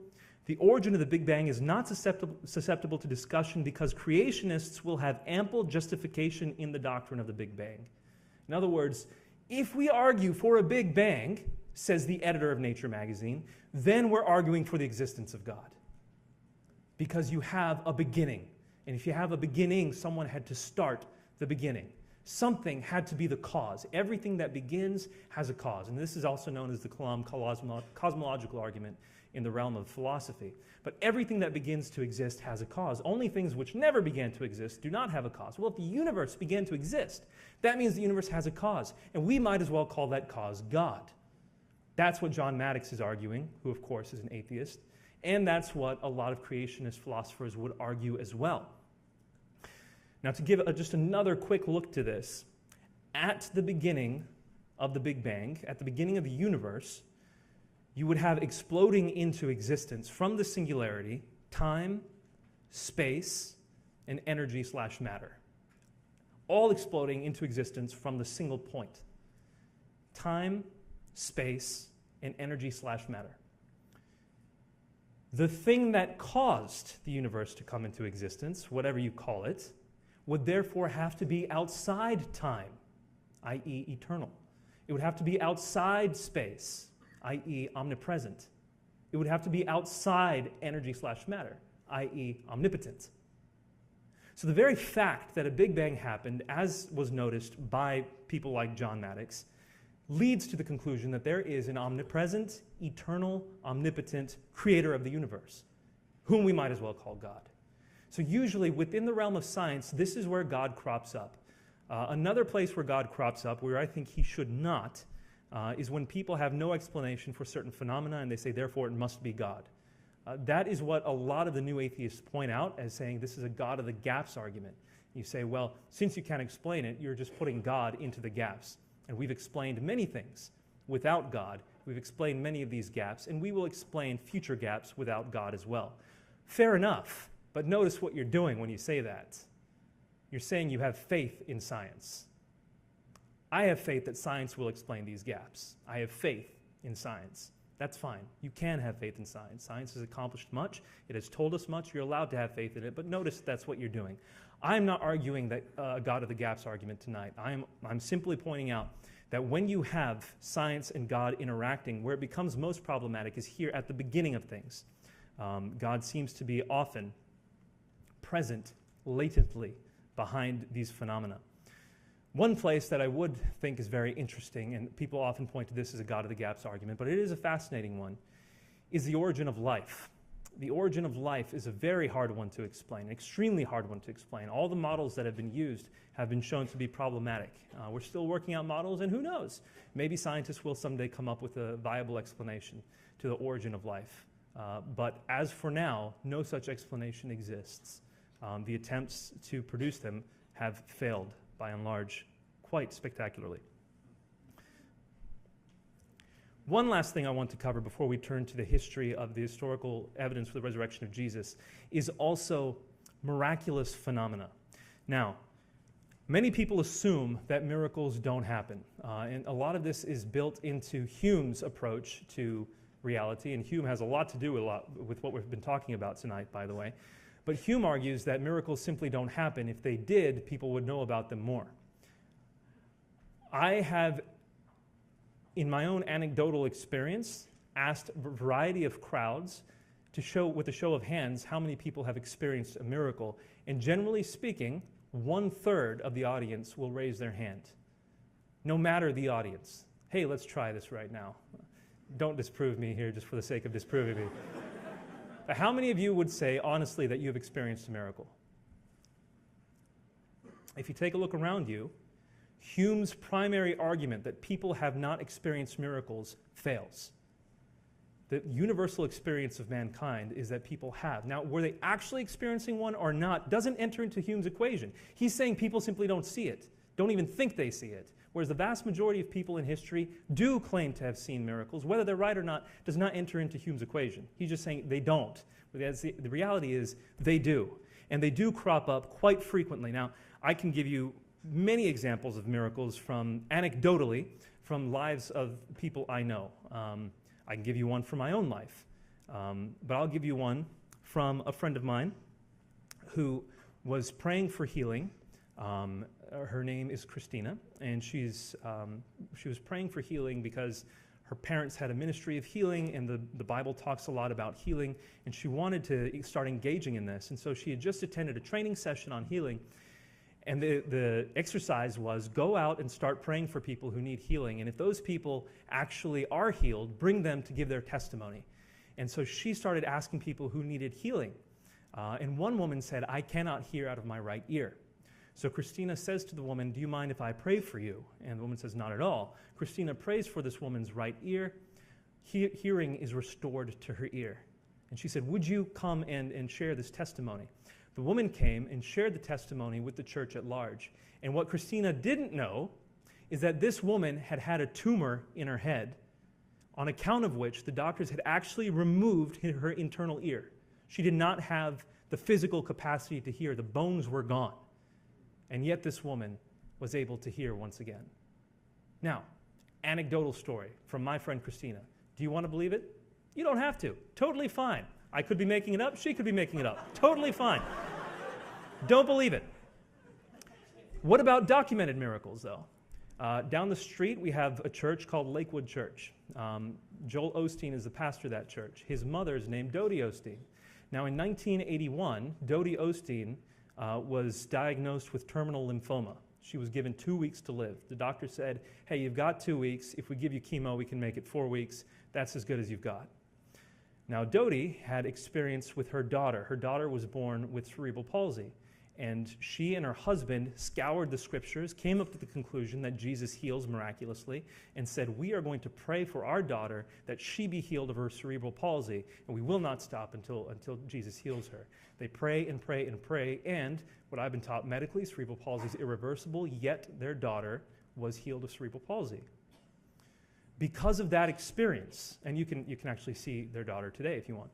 The origin of the Big Bang is not susceptible to discussion because creationists will have ample justification in the doctrine of the Big Bang. In other words, if we argue for a Big Bang, says the editor of Nature magazine, then we're arguing for the existence of God. Because you have a beginning. And if you have a beginning, someone had to start the beginning. Something had to be the cause. Everything that begins has a cause. And this is also known as the cosmological argument in the realm of philosophy. But everything that begins to exist has a cause. Only things which never began to exist do not have a cause. Well, if the universe began to exist, that means the universe has a cause. And we might as well call that cause God. That's what John Maddox is arguing, who of course is an atheist. And that's what a lot of creationist philosophers would argue as well. Now, to give just another quick look to this, at the beginning of the Big Bang, at the beginning of the universe, you would have exploding into existence from the singularity, time, space, and energy/matter. All exploding into existence from the single point. Time, space, and energy/matter. The thing that caused the universe to come into existence, whatever you call it, would therefore have to be outside time, i.e. eternal. It would have to be outside space, i.e. omnipresent. It would have to be outside energy/matter, i.e. omnipotent. So the very fact that a Big Bang happened, as was noticed by people like John Maddox, leads to the conclusion that there is an omnipresent, eternal, omnipotent creator of the universe, whom we might as well call God. So usually within the realm of science, this is where God crops up. Another place where God crops up, where I think he should not, is when people have no explanation for certain phenomena and they say, therefore, it must be God. That is what a lot of the new atheists point out as saying this is a God of the gaps argument. You say, well, since you can't explain it, you're just putting God into the gaps. And we've explained many things without God. We've explained many of these gaps, and we will explain future gaps without God as well. Fair enough, but notice what you're doing when you say that. You're saying you have faith in science. I have faith that science will explain these gaps. I have faith in science. That's fine. You can have faith in science. Science has accomplished much. It has told us much. You're allowed to have faith in it, but notice that's what you're doing. I'm not arguing that God of the gaps argument tonight. I'm simply pointing out that when you have science and God interacting, where it becomes most problematic is here at the beginning of things. God seems to be often present latently behind these phenomena. One place that I would think is very interesting, and people often point to this as a God of the gaps argument, but it is a fascinating one, is the origin of life. The origin of life is a very hard one to explain, an extremely hard one to explain. All the models that have been used have been shown to be problematic. We're still working out models, and who knows? Maybe scientists will someday come up with a viable explanation to the origin of life. But as for now, no such explanation exists. The attempts to produce them have failed, by and large, quite spectacularly. One last thing I want to cover before we turn to the history of the historical evidence for the resurrection of Jesus is also miraculous phenomena. Now, many people assume that miracles don't happen, and a lot of this is built into Hume's approach to reality, and Hume has a lot to do with what we've been talking about tonight, by the way. But Hume argues that miracles simply don't happen. If they did, people would know about them more. I have, in my own anecdotal experience, asked a variety of crowds to show, with a show of hands, how many people have experienced a miracle. And generally speaking, 1/3 of the audience will raise their hand. No matter the audience. Hey, let's try this right now. Don't disprove me here just for the sake of disproving me. But how many of you would say, honestly, that you have experienced a miracle? If you take a look around you, Hume's primary argument that people have not experienced miracles fails. The universal experience of mankind is that people have. Now, were they actually experiencing one or not doesn't enter into Hume's equation. He's saying people simply don't see it, don't even think they see it. Whereas the vast majority of people in history do claim to have seen miracles. Whether they're right or not does not enter into Hume's equation. He's just saying they don't. The reality is they do. And they do crop up quite frequently. Now, I can give you many examples of miracles anecdotally, from lives of people I know. I can give you one from my own life. But I'll give you one from a friend of mine who was praying for healing. Her name is Christina, and she was praying for healing because her parents had a ministry of healing, and the Bible talks a lot about healing, and she wanted to start engaging in this. And so she had just attended a training session on healing, and the exercise was go out and start praying for people who need healing, and if those people actually are healed, bring them to give their testimony. And so she started asking people who needed healing. And one woman said, I cannot hear out of my right ear. So Christina says to the woman, do you mind if I pray for you? And the woman says, not at all. Christina prays for this woman's right ear. Hearing is restored to her ear. And she said, would you come and share this testimony? The woman came and shared the testimony with the church at large. And what Christina didn't know is that this woman had had a tumor in her head, on account of which the doctors had actually removed her internal ear. She did not have the physical capacity to hear. The bones were gone. And yet this woman was able to hear once again. Now, anecdotal story from my friend Christina. Do you want to believe it? You don't have to. Totally fine. I could be making it up. She could be making it up. Totally fine. Don't believe it. What about documented miracles, though? Down the street, we have a church called Lakewood Church. Joel Osteen is the pastor of that church. His mother is named Dodie Osteen. Now, in 1981, Dodie Osteen was diagnosed with terminal lymphoma. She was given 2 weeks to live. The doctor said, hey, you've got 2 weeks. If we give you chemo, we can make it 4 weeks. That's as good as you've got. Now, Dodie had experience with her daughter. Her daughter was born with cerebral palsy. And she and her husband scoured the scriptures, came up to the conclusion that Jesus heals miraculously, and said, we are going to pray for our daughter that she be healed of her cerebral palsy, and we will not stop until Jesus heals her. They pray and pray and pray, and what I've been taught medically, cerebral palsy is irreversible, yet their daughter was healed of cerebral palsy. Because of that experience, and you can actually see their daughter today if you want.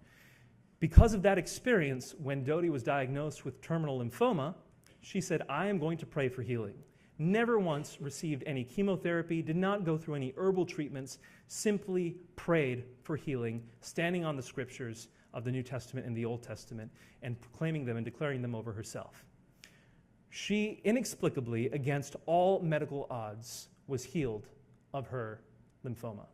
Because of that experience, when Dodie was diagnosed with terminal lymphoma, she said, I am going to pray for healing. Never once received any chemotherapy, did not go through any herbal treatments, simply prayed for healing, standing on the scriptures of the New Testament and the Old Testament, and proclaiming them and declaring them over herself. She, inexplicably, against all medical odds, was healed of her lymphoma.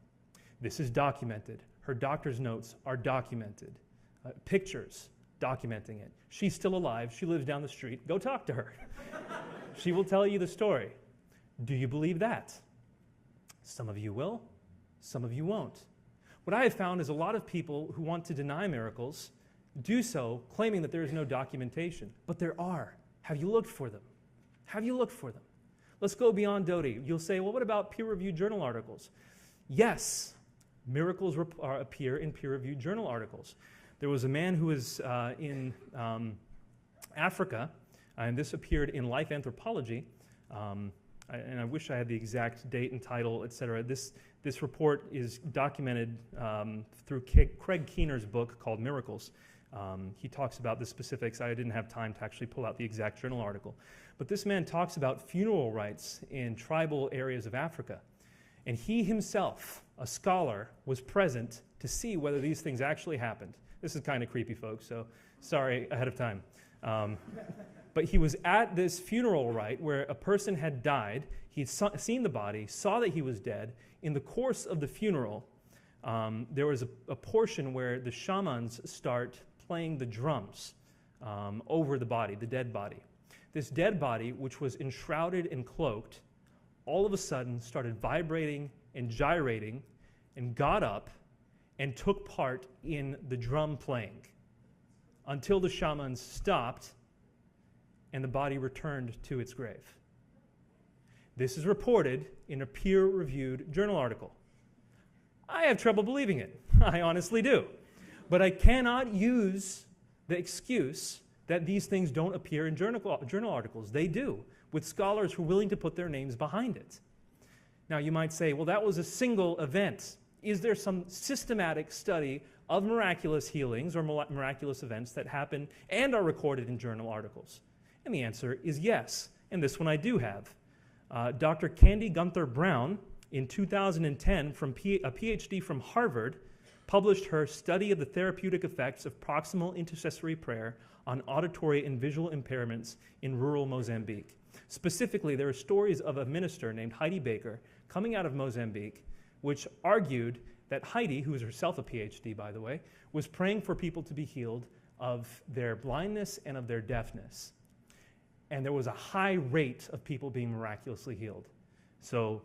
This is documented. Her doctor's notes are documented. Pictures documenting it. She's still alive. She lives down the street. Go talk to her. She will tell you the story. Do you believe that? Some of you will. Some of you won't. What I have found is a lot of people who want to deny miracles do so claiming that there is no documentation. But there are. Have you looked for them? Have you looked for them? Let's go beyond Dodie. You'll say, well, what about peer-reviewed journal articles? Yes, miracles appear in peer-reviewed journal articles. There was a man who was in Africa, and this appeared in Life Anthropology, and I wish I had the exact date and title, etc. This report is documented through Craig Keener's book called Miracles. He talks about the specifics. I didn't have time to actually pull out the exact journal article. But this man talks about funeral rites in tribal areas of Africa. And he himself, a scholar, was present to see whether these things actually happened. This is kind of creepy, folks, so sorry ahead of time. But he was at this funeral rite where a person had died. He'd seen the body, saw that he was dead. In the course of the funeral, there was a portion where the shamans start playing the drums over the body, the dead body. This dead body, which was enshrouded and cloaked, all of a sudden started vibrating and gyrating and got up and took part in the drum playing until the shamans stopped and the body returned to its grave. This is reported in a peer-reviewed journal article. I have trouble believing it. I honestly do. But I cannot use the excuse that these things don't appear in journal articles. They do, with scholars who are willing to put their names behind it. Now you might say, well, that was a single event. Is there some systematic study of miraculous healings or miraculous events that happen and are recorded in journal articles? And the answer is yes, and this one I do have. Dr. Candy Gunther Brown, in 2010, from a PhD from Harvard, published her Study of the Therapeutic Effects of Proximal Intercessory Prayer on Auditory and Visual Impairments in Rural Mozambique. Specifically, there are stories of a minister named Heidi Baker coming out of Mozambique, which argued that Heidi, who is herself a PhD, by the way, was praying for people to be healed of their blindness and of their deafness. And there was a high rate of people being miraculously healed. So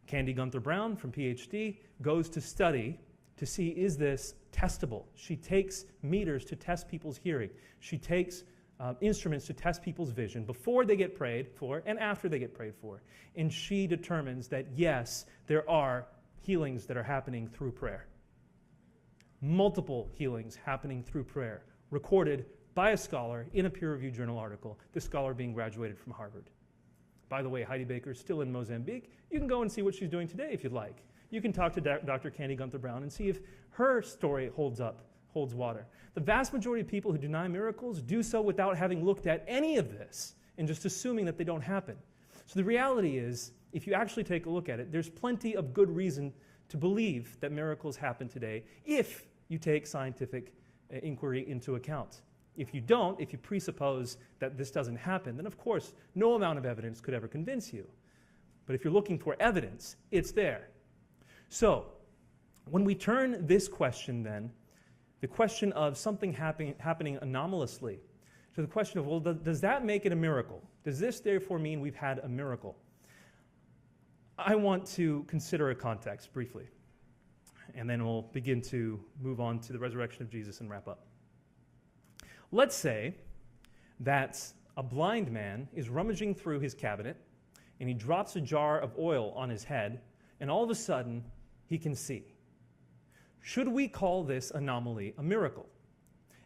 Candy Gunther Brown from PhD goes to study to see, is this testable? She takes meters to test people's hearing. She takes instruments to test people's vision before they get prayed for and after they get prayed for. And she determines that, yes, there are healings that are happening through prayer. Multiple healings happening through prayer, recorded by a scholar in a peer-reviewed journal article, this scholar being graduated from Harvard. By the way, Heidi Baker is still in Mozambique. You can go and see what she's doing today if you'd like. You can talk to Dr. Candy Gunther Brown and see if her story holds water. The vast majority of people who deny miracles do so without having looked at any of this and just assuming that they don't happen. So the reality is, if you actually take a look at it, there's plenty of good reason to believe that miracles happen today if you take scientific inquiry into account. If you don't, if you presuppose that this doesn't happen, then of course no amount of evidence could ever convince you. But if you're looking for evidence, it's there. So when we turn this question then, the question of something happening anomalously, to the question of, well, does that make it a miracle? Does this therefore mean we've had a miracle? I want to consider a context briefly, and then we'll begin to move on to the resurrection of Jesus and wrap up. Let's say that a blind man is rummaging through his cabinet, and he drops a jar of oil on his head, and all of a sudden, he can see. Should we call this anomaly a miracle?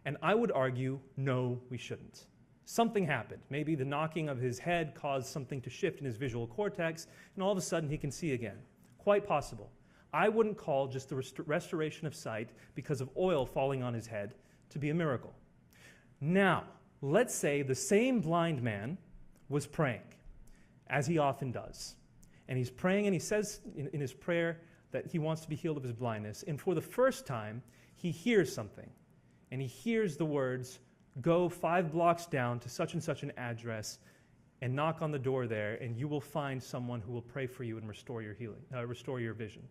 And I would argue, no, we shouldn't. Something happened. Maybe the knocking of his head caused something to shift in his visual cortex, and all of a sudden he can see again. Quite possible. I wouldn't call just the restoration of sight because of oil falling on his head to be a miracle. Now, let's say the same blind man was praying, as he often does. And he's praying, and he says in his prayer that he wants to be healed of his blindness. And for the first time, he hears something. And he hears the words, "Go 5 blocks down to such and such an address and knock on the door there, and you will find someone who will pray for you and restore your healing, restore your vision."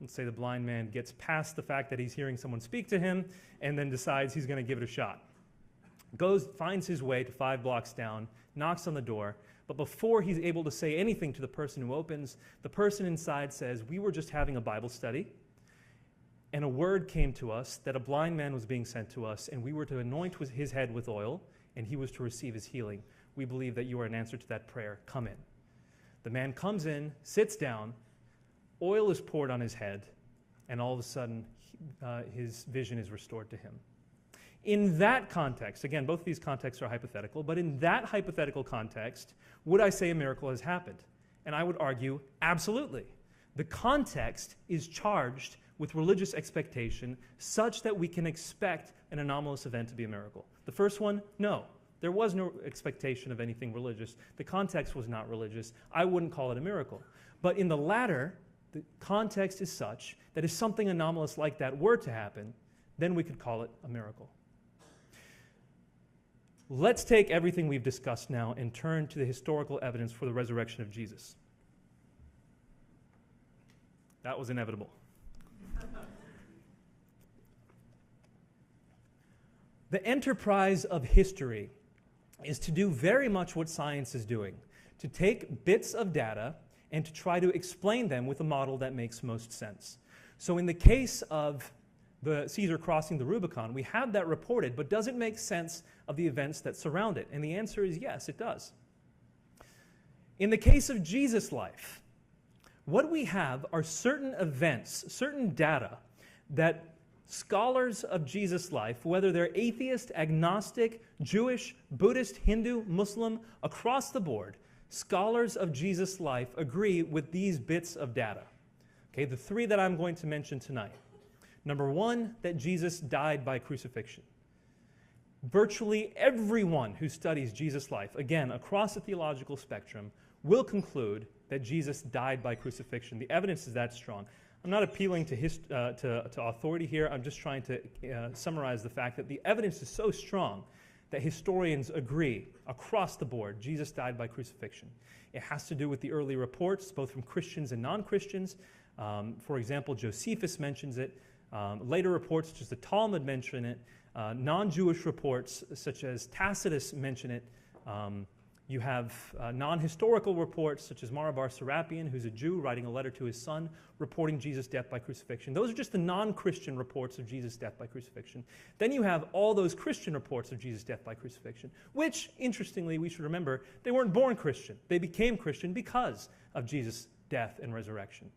Let's say the blind man gets past the fact that he's hearing someone speak to him and then decides he's going to give it a shot. Goes, finds his way to 5 blocks down, knocks on the door, but before he's able to say anything to the person who opens, the person inside says, "We were just having a Bible study, and a word came to us that a blind man was being sent to us, and we were to anoint his head with oil, and he was to receive his healing. We believe that you are an answer to that prayer. Come in." The man comes in, sits down, oil is poured on his head, and all of a sudden, his vision is restored to him. In that context, again, both of these contexts are hypothetical, but in that hypothetical context, would I say a miracle has happened? And I would argue, absolutely. The context is charged with religious expectation such that we can expect an anomalous event to be a miracle. The first one, no. There was no expectation of anything religious. The context was not religious. I wouldn't call it a miracle. But in the latter, the context is such that if something anomalous like that were to happen, then we could call it a miracle. Let's take everything we've discussed now and turn to the historical evidence for the resurrection of Jesus. That was inevitable. The enterprise of history is to do very much what science is doing, to take bits of data and to try to explain them with a model that makes most sense. So in the case of the Caesar crossing the Rubicon, we have that reported, but does it make sense of the events that surround it? And the answer is yes, it does. In the case of Jesus' life, what we have are certain events, certain data that scholars of Jesus' life, whether they're atheist, agnostic, Jewish, Buddhist, Hindu, Muslim, across the board, scholars of Jesus' life agree with these bits of data. Okay, the 3 that I'm going to mention tonight. Number 1, that Jesus died by crucifixion. Virtually everyone who studies Jesus' life, again, across the theological spectrum, will conclude that Jesus died by crucifixion. The evidence is that strong. I'm not appealing to authority here. I'm just trying to summarize the fact that the evidence is so strong that historians agree across the board Jesus died by crucifixion. It has to do with the early reports, both from Christians and non-Christians. For example, Josephus mentions it. Later reports, such as the Talmud, mention it. Non-Jewish reports, such as Tacitus, mention it. You have non-historical reports, such as Mara bar Serapion, who's a Jew, writing a letter to his son, reporting Jesus' death by crucifixion. Those are just the non-Christian reports of Jesus' death by crucifixion. Then you have all those Christian reports of Jesus' death by crucifixion, which, interestingly, we should remember, they weren't born Christian. They became Christian because of Jesus' death and resurrection.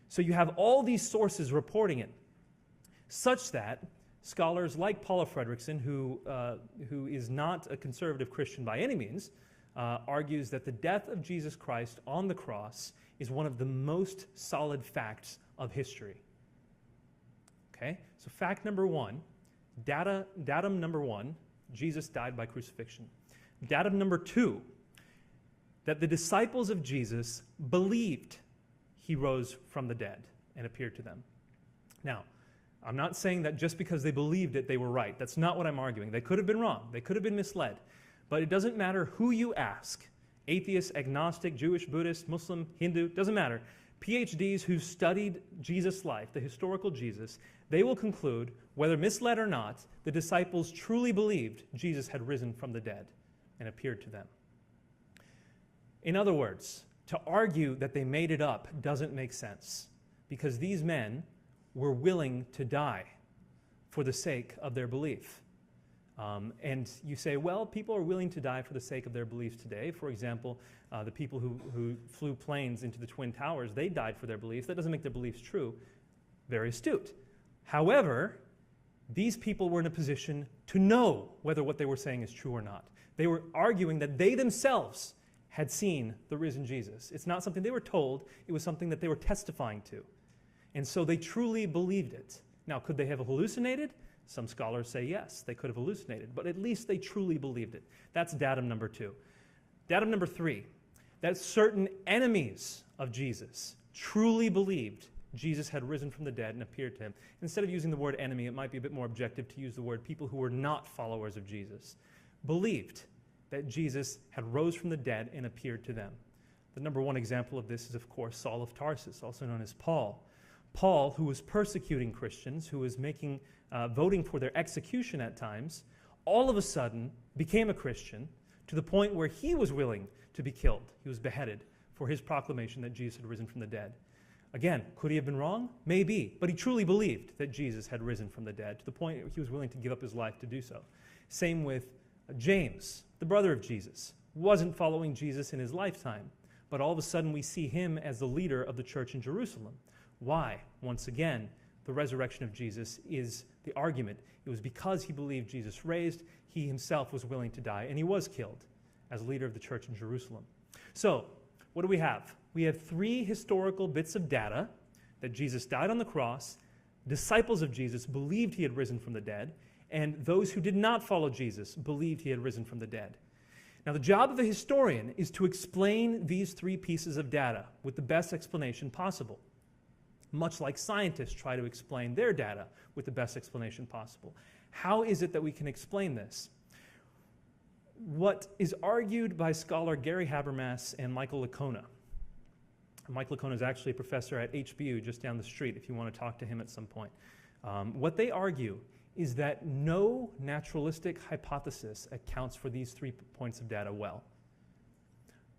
So you have all these sources reporting it, such that scholars like Paula Fredrickson, who is not a conservative Christian by any means, argues that the death of Jesus Christ on the cross is one of the most solid facts of history. Okay? So fact number one, datum number one, Jesus died by crucifixion. Datum number two, that the disciples of Jesus believed he rose from the dead and appeared to them. Now, I'm not saying that just because they believed it, they were right. That's not what I'm arguing. They could have been wrong. They could have been misled. But it doesn't matter who you ask, atheist, agnostic, Jewish, Buddhist, Muslim, Hindu, doesn't matter. PhDs who studied Jesus' life, the historical Jesus, they will conclude, whether misled or not, the disciples truly believed Jesus had risen from the dead and appeared to them. In other words, to argue that they made it up doesn't make sense, because these men were willing to die for the sake of their belief. And you say, well, people are willing to die for the sake of their beliefs today. For example, the people who flew planes into the Twin Towers, they died for their beliefs. That doesn't make their beliefs true. Very astute. However, these people were in a position to know whether what they were saying is true or not. They were arguing that they themselves had seen the risen Jesus. It's not something they were told. It was something that they were testifying to. And so they truly believed it. Now, could they have hallucinated? Some scholars say yes, they could have hallucinated, but at least they truly believed it. That's datum number two. Datum number three, that certain enemies of Jesus truly believed Jesus had risen from the dead and appeared to him. Instead of using the word enemy, it might be a bit more objective to use the word people who were not followers of Jesus, believed that Jesus had rose from the dead and appeared to them. The number one example of this is, of course, Saul of Tarsus, also known as Paul. Paul, who was persecuting Christians, who was voting for their execution at times, all of a sudden became a Christian to the point where he was willing to be killed. He was beheaded for his proclamation that Jesus had risen from the dead. Again, could he have been wrong? Maybe, but he truly believed that Jesus had risen from the dead to the point where he was willing to give up his life to do so. Same with James, the brother of Jesus, wasn't following Jesus in his lifetime, but all of a sudden we see him as the leader of the church in Jerusalem. Why? Once again, the resurrection of Jesus is the argument. It was because he believed Jesus raised, he himself was willing to die, and he was killed as leader of the church in Jerusalem. So, what do we have? We have three historical bits of data that Jesus died on the cross, disciples of Jesus believed he had risen from the dead, and those who did not follow Jesus believed he had risen from the dead. Now, the job of the historian is to explain these three pieces of data with the best explanation possible, much like scientists try to explain their data with the best explanation possible. How is it that we can explain this? What is argued by scholar Gary Habermas and Michael Licona. Michael Licona is actually a professor at HBU just down the street if you want to talk to him at some point. What they argue is that no naturalistic hypothesis accounts for these 3 points of data well.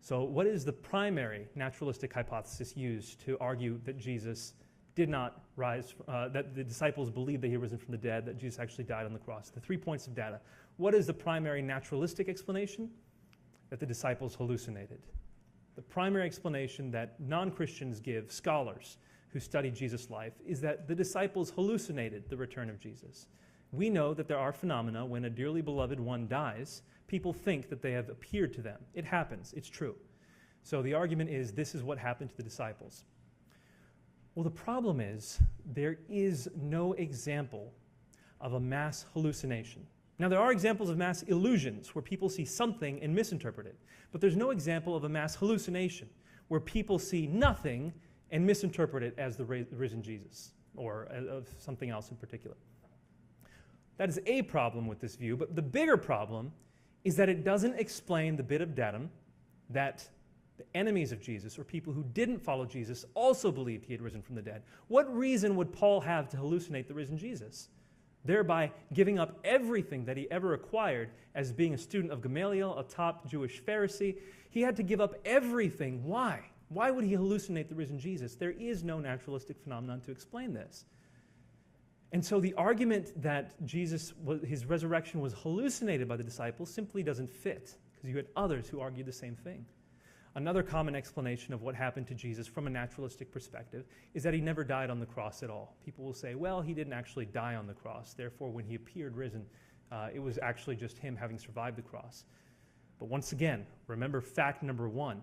So what is the primary naturalistic hypothesis used to argue that Jesus did not rise, that the disciples believed that he had risen from the dead, that Jesus actually died on the cross? The 3 points of data. What is the primary naturalistic explanation? That the disciples hallucinated. The primary explanation that non-Christians give, scholars who study Jesus' life, is that the disciples hallucinated the return of Jesus. We know that there are phenomena when a dearly beloved one dies, people think that they have appeared to them. It happens. It's true. So the argument is this is what happened to the disciples. Well, the problem is there is no example of a mass hallucination. Now, there are examples of mass illusions where people see something and misinterpret it, but there's no example of a mass hallucination where people see nothing and misinterpret it as the risen Jesus, or of something else in particular. That is a problem with this view, but the bigger problem is that it doesn't explain the bit of datum that the enemies of Jesus, or people who didn't follow Jesus, also believed he had risen from the dead. What reason would Paul have to hallucinate the risen Jesus, thereby giving up everything that he ever acquired as being a student of Gamaliel, a top Jewish Pharisee? He had to give up everything. Why? Why would he hallucinate the risen Jesus? There is no naturalistic phenomenon to explain this. And so the argument that his resurrection was hallucinated by the disciples simply doesn't fit, because you had others who argued the same thing. Another common explanation of what happened to Jesus from a naturalistic perspective is that he never died on the cross at all. People will say, well, he didn't actually die on the cross. Therefore, when he appeared risen, it was actually just him having survived the cross. But once again, remember fact number one.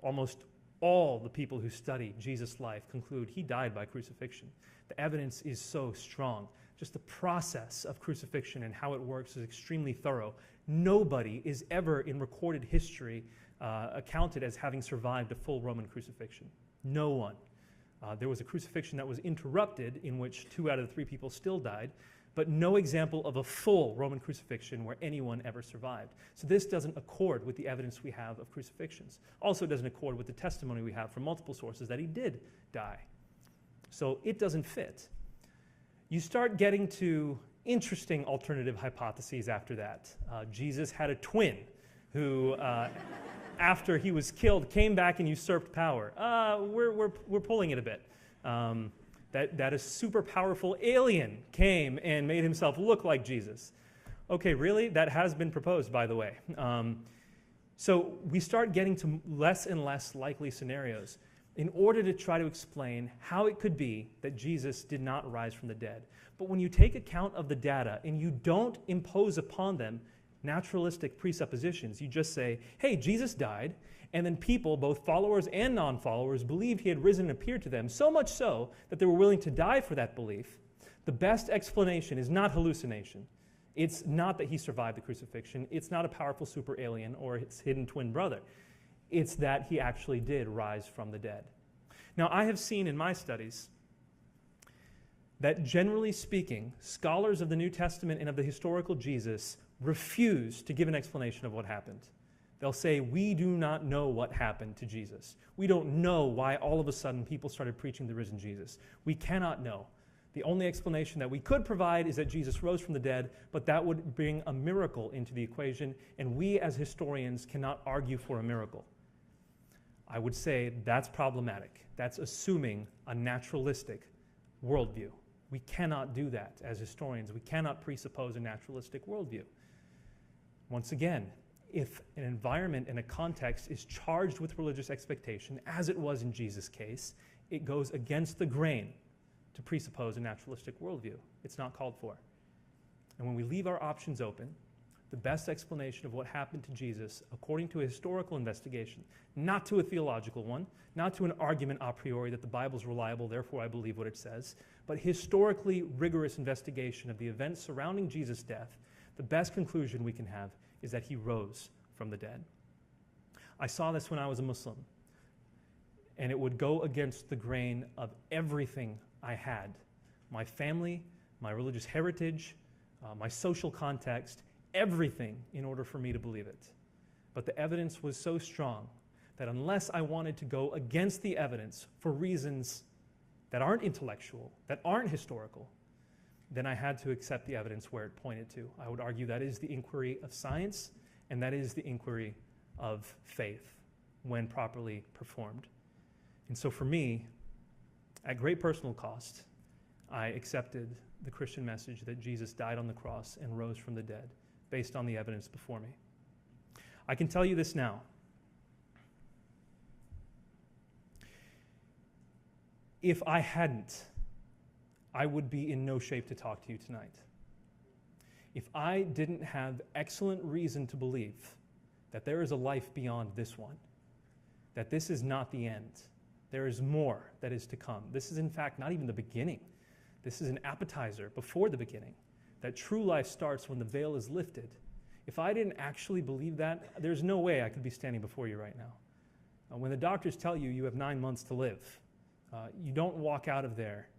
Almost all the people who study Jesus' life conclude he died by crucifixion. The evidence is so strong. Just the process of crucifixion and how it works is extremely thorough. Nobody is ever in recorded history accounted as having survived a full Roman crucifixion. No one. There was a crucifixion that was interrupted in which 2 out of the 3 people still died, but no example of a full Roman crucifixion where anyone ever survived. So this doesn't accord with the evidence we have of crucifixions. Also doesn't accord with the testimony we have from multiple sources that he did die. So it doesn't fit. You start getting to interesting alternative hypotheses after that. Jesus had a twin who, after he was killed, came back and usurped power. We're pulling it a bit. That a super powerful alien came and made himself look like Jesus. Okay, really? That has been proposed, by the way. So we start getting to less and less likely scenarios in order to try to explain how it could be that Jesus did not rise from the dead. But when you take account of the data and you don't impose upon them naturalistic presuppositions, you just say, hey, Jesus died, and then people, both followers and non-followers, believed he had risen and appeared to them, so much so that they were willing to die for that belief. The best explanation is not hallucination. It's not that he survived the crucifixion. It's not a powerful super alien or his hidden twin brother. It's that he actually did rise from the dead. Now, I have seen in my studies that generally speaking, scholars of the New Testament and of the historical Jesus refuse to give an explanation of what happened. They'll say, we do not know what happened to Jesus. We don't know why all of a sudden people started preaching the risen Jesus. We cannot know. The only explanation that we could provide is that Jesus rose from the dead, but that would bring a miracle into the equation, and we as historians cannot argue for a miracle. I would say that's problematic. That's assuming a naturalistic worldview. We cannot do that as historians. We cannot presuppose a naturalistic worldview. Once again, if an environment and a context is charged with religious expectation, as it was in Jesus' case, it goes against the grain to presuppose a naturalistic worldview. It's not called for. And when we leave our options open, the best explanation of what happened to Jesus, according to a historical investigation, not to a theological one, not to an argument a priori that the Bible's reliable, therefore I believe what it says, but historically rigorous investigation of the events surrounding Jesus' death, the best conclusion we can have is that he rose from the dead. I saw this when I was a Muslim, and it would go against the grain of everything I had. My family, my religious heritage, my social context, everything in order for me to believe it. But the evidence was so strong that unless I wanted to go against the evidence for reasons that aren't intellectual, that aren't historical, then I had to accept the evidence where it pointed to. I would argue that is the inquiry of science, and that is the inquiry of faith when properly performed. And so for me, at great personal cost, I accepted the Christian message that Jesus died on the cross and rose from the dead based on the evidence before me. I can tell you this now. If I hadn't, I would be in no shape to talk to you tonight. If I didn't have excellent reason to believe that there is a life beyond this one, that this is not the end, there is more that is to come. This is in fact not even the beginning. This is an appetizer before the beginning, that true life starts when the veil is lifted. If I didn't actually believe that, there's no way I could be standing before you right now. When the doctors tell you you have 9 months to live, You don't walk out of there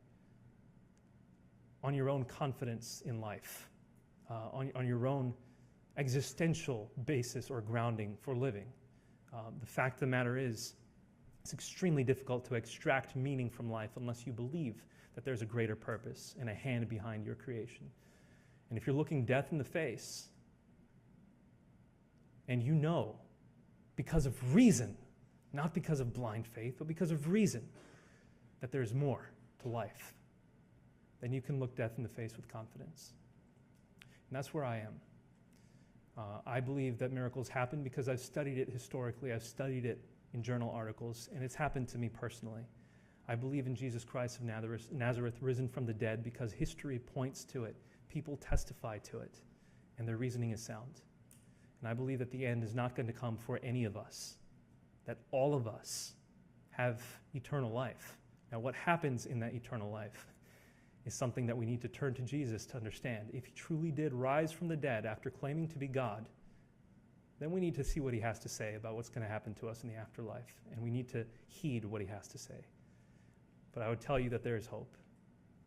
on your own confidence in life, on your own existential basis or grounding for living. The fact of the matter is, it's extremely difficult to extract meaning from life unless you believe that there's a greater purpose and a hand behind your creation. And if you're looking death in the face, and you know, because of reason, not because of blind faith, but because of reason, that there's more to life, then you can look death in the face with confidence. And that's where I am. I believe that miracles happen because I've studied it historically, I've studied it in journal articles, and it's happened to me personally. I believe in Jesus Christ of Nazareth, risen from the dead, because history points to it, people testify to it, and their reasoning is sound. And I believe that the end is not going to come for any of us, that all of us have eternal life. Now, what happens in that eternal life is something that we need to turn to Jesus to understand. If he truly did rise from the dead after claiming to be God, then we need to see what he has to say about what's going to happen to us in the afterlife, and we need to heed what he has to say. But I would tell you that there is hope,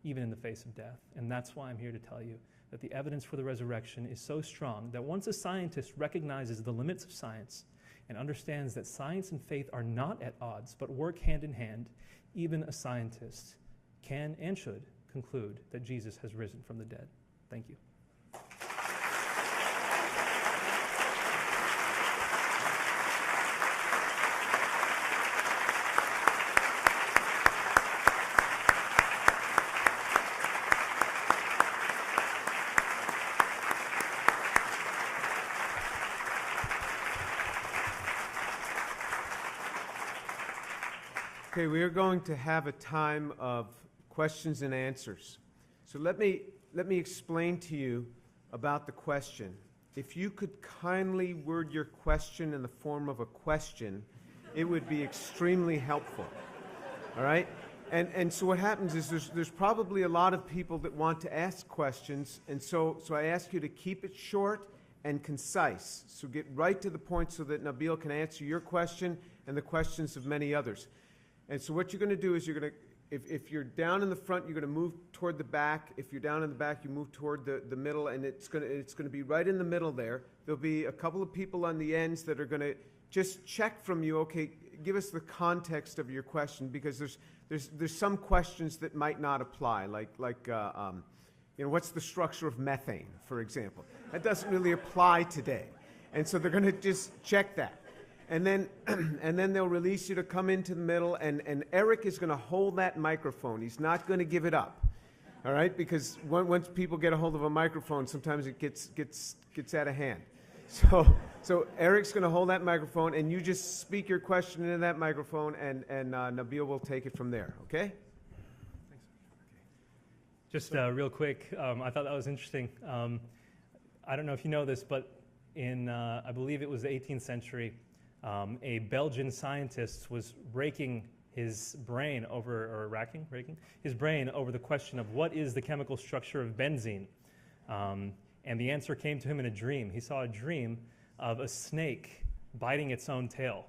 even in the face of death, and that's why I'm here to tell you that the evidence for the resurrection is so strong that once a scientist recognizes the limits of science and understands that science and faith are not at odds but work hand in hand, even a scientist can and should conclude that Jesus has risen from the dead. Thank you. Okay, we are going to have a time of questions and answers. So let me explain to you about the question. If you could kindly word your question in the form of a question, it would be extremely helpful. All right? And so what happens is there's probably a lot of people that want to ask questions, and so I ask you to keep it short and concise. So get right to the point so that Nabeel can answer your question and the questions of many others. And so what you're going to do is if you're down in the front, you're going to move toward the back. If you're down in the back, you move toward the middle, and it's going to be right in the middle there. There'll be a couple of people on the ends that are going to just check from you, okay, give us the context of your question, because there's some questions that might not apply, like what's the structure of methane, for example? That doesn't really apply today. And so they're going to just check that. And then they'll release you to come into the middle, and Eric is going to hold that microphone. He's not going to give it up, all right? Because once people get a hold of a microphone, sometimes it gets out of hand. So Eric's going to hold that microphone, and you just speak your question into that microphone, and Nabeel will take it from there, okay? Just real quick, I thought that was interesting. I don't know if you know this, but in, I believe it was the 18th century, a Belgian scientist was raking his brain over the question of what is the chemical structure of benzene. And the answer came to him in a dream. He saw a dream of a snake biting its own tail.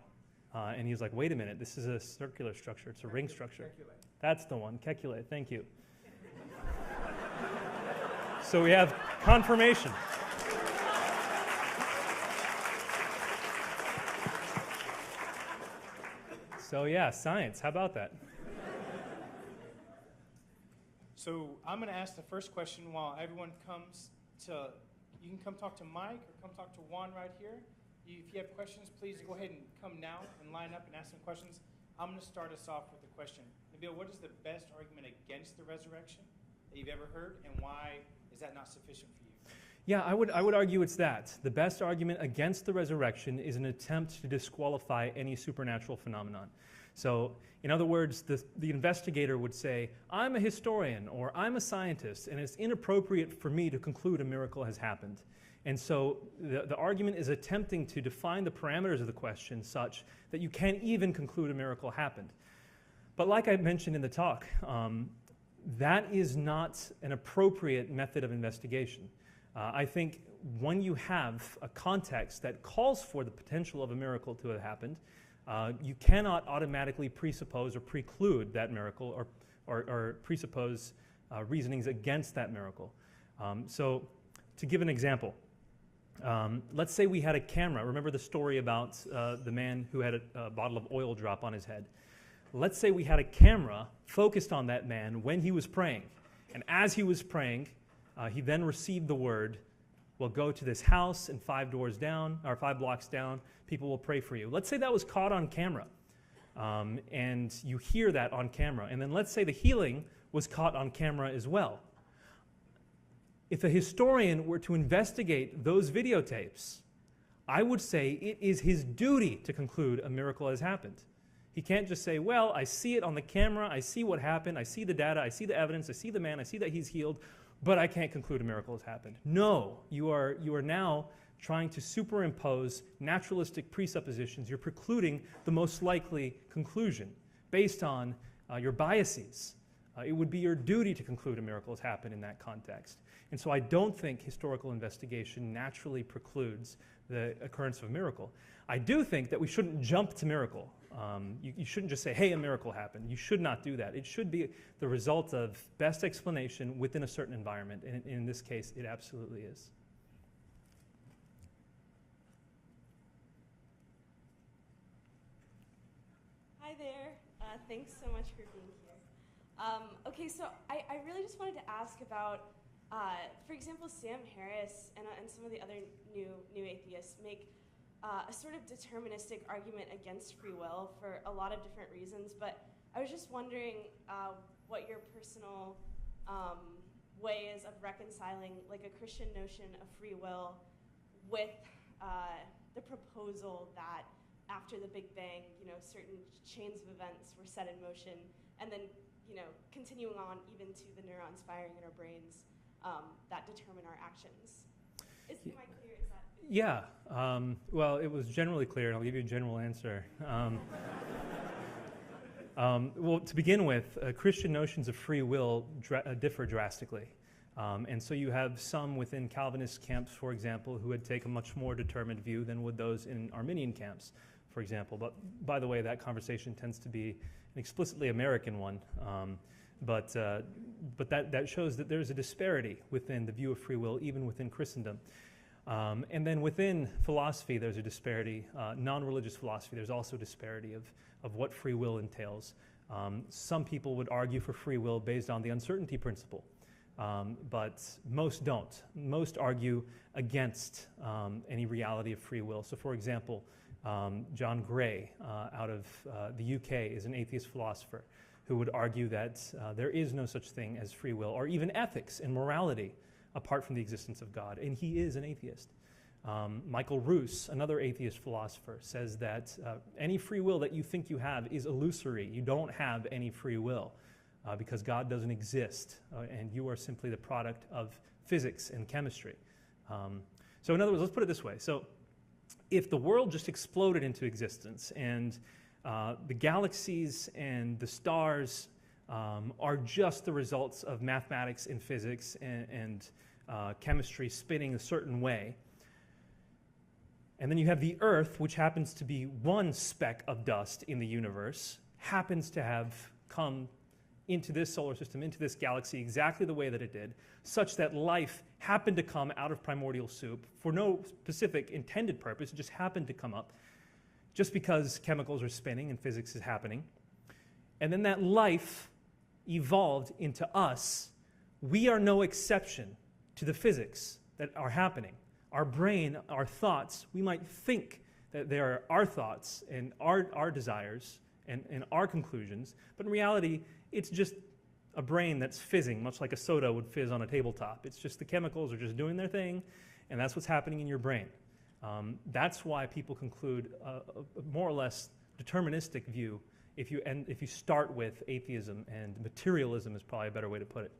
And he was like, wait a minute, this is a circular structure. It's a ring structure. Kekulé. That's the one, Kekulé, thank you. So we have confirmation. So yeah, science, how about that? So I'm going to ask the first question while everyone comes to, you can come talk to Mike or come talk to Juan right here. If you have questions, please go ahead and come now and line up and ask some questions. I'm going to start us off with a question. Nabeel, what is the best argument against the resurrection that you've ever heard, and why is that not sufficient for you? Yeah, I would argue it's that. The best argument against the resurrection is an attempt to disqualify any supernatural phenomenon. So, in other words, the investigator would say, I'm a historian or I'm a scientist, and it's inappropriate for me to conclude a miracle has happened. And so the argument is attempting to define the parameters of the question such that you can't even conclude a miracle happened. But like I mentioned in the talk, that is not an appropriate method of investigation. I think when you have a context that calls for the potential of a miracle to have happened, you cannot automatically presuppose or preclude that miracle or presuppose reasonings against that miracle. So to give an example, let's say we had a camera. Remember the story about the man who had a bottle of oil drop on his head? Let's say we had a camera focused on that man when he was praying. And as he was praying, he then received the word, well, go to this house and 5 doors down, or 5 blocks down, people will pray for you. Let's say that was caught on camera, and you hear that on camera. And then let's say the healing was caught on camera as well. If a historian were to investigate those videotapes, I would say it is his duty to conclude a miracle has happened. He can't just say, well, I see it on the camera, I see what happened, I see the data, I see the evidence, I see the man, I see that he's healed, but I can't conclude a miracle has happened. No, you are now trying to superimpose naturalistic presuppositions. You're precluding the most likely conclusion based on your biases. It would be your duty to conclude a miracle has happened in that context. And so I don't think historical investigation naturally precludes the occurrence of a miracle. I do think that we shouldn't jump to miracle. You shouldn't just say, hey, a miracle happened. You should not do that. It should be the result of best explanation within a certain environment. And in this case, it absolutely is. Hi there. Thanks so much for being here. Okay, so I really just wanted to ask about, for example, Sam Harris and some of the other new atheists make a sort of deterministic argument against free will for a lot of different reasons, but I was just wondering what your personal way is of reconciling like a Christian notion of free will with the proposal that after the Big Bang, certain chains of events were set in motion, and then, continuing on even to the neurons firing in our brains that determine our actions. Am I clear? Is that? Yeah. Well, it was generally clear, and I'll give you a general answer. Well, to begin with, Christian notions of free will differ drastically. And so you have some within Calvinist camps, for example, who would take a much more determined view than would those in Arminian camps, for example. But by the way, that conversation tends to be an explicitly American one. But that shows that there's a disparity within the view of free will, even within Christendom. And then within philosophy, there's a disparity. Non-religious philosophy, there's also a disparity of what free will entails. Some people would argue for free will based on the uncertainty principle, but most don't. Most argue against any reality of free will. So for example, John Gray out of the UK is an atheist philosopher who would argue that there is no such thing as free will or even ethics and morality apart from the existence of God, and he is an atheist. Michael Roos, another atheist philosopher, says that any free will that you think you have is illusory. You don't have any free will because God doesn't exist, and you are simply the product of physics and chemistry. So in other words, let's put it this way. So if the world just exploded into existence and the galaxies and the stars are just the results of mathematics and physics and chemistry spinning a certain way. And then you have the Earth, which happens to be one speck of dust in the universe, happens to have come into this solar system, into this galaxy exactly the way that it did, such that life happened to come out of primordial soup for no specific intended purpose. It just happened to come up just because chemicals are spinning and physics is happening. And then that life evolved into us. We are no exception to the physics that are happening. Our brain, our thoughts, we might think that they are our thoughts and our desires and our conclusions, but in reality, it's just a brain that's fizzing, much like a soda would fizz on a tabletop. It's just the chemicals are just doing their thing, and that's what's happening in your brain. That's why people conclude a more or less deterministic view if you start with atheism, and materialism is probably a better way to put it.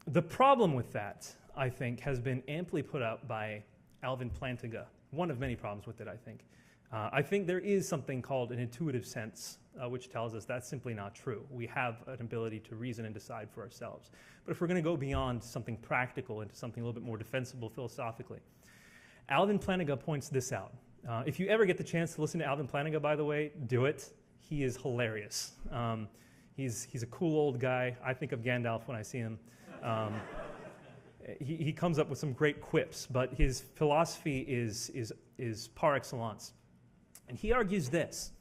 The problem with that, I think, has been amply put out by Alvin Plantinga. One of many problems with it, I think. I think there is something called an intuitive sense, which tells us that's simply not true. We have an ability to reason and decide for ourselves. But if we're going to go beyond something practical into something a little bit more defensible philosophically, Alvin Plantinga points this out. If you ever get the chance to listen to Alvin Plantinga, by the way, do it. He is hilarious. He's a cool old guy. I think of Gandalf when I see him. He comes up with some great quips, but his philosophy is par excellence. And he argues this.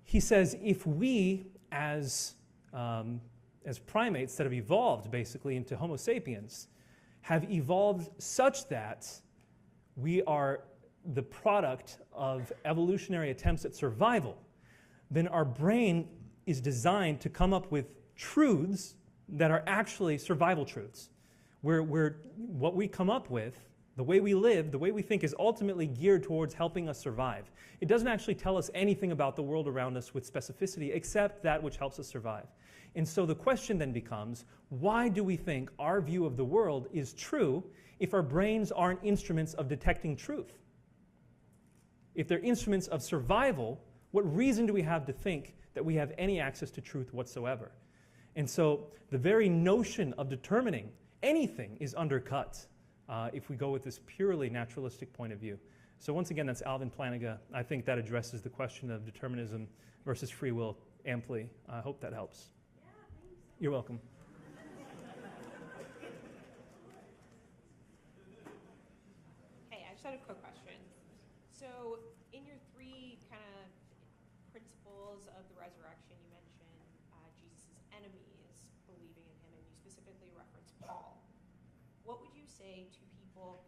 He says, if we, as primates that have evolved basically into Homo sapiens, have evolved such that we are the product of evolutionary attempts at survival, then our brain is designed to come up with truths that are actually survival truths. Where what we come up with, the way we live, the way we think is ultimately geared towards helping us survive. It doesn't actually tell us anything about the world around us with specificity except that which helps us survive. And so the question then becomes, why do we think our view of the world is true if our brains aren't instruments of detecting truth? If they're instruments of survival, what reason do we have to think that we have any access to truth whatsoever? And so the very notion of determining anything is undercut if we go with this purely naturalistic point of view. So once again, that's Alvin Plantinga. I think that addresses the question of determinism versus free will amply. I hope that helps. Yeah, thanks. You're welcome. Hey, I just had a quick question. So, in your three kind of principles of the resurrection, you mentioned Jesus' enemies believing in him, and you specifically referenced Paul. What would you say to people?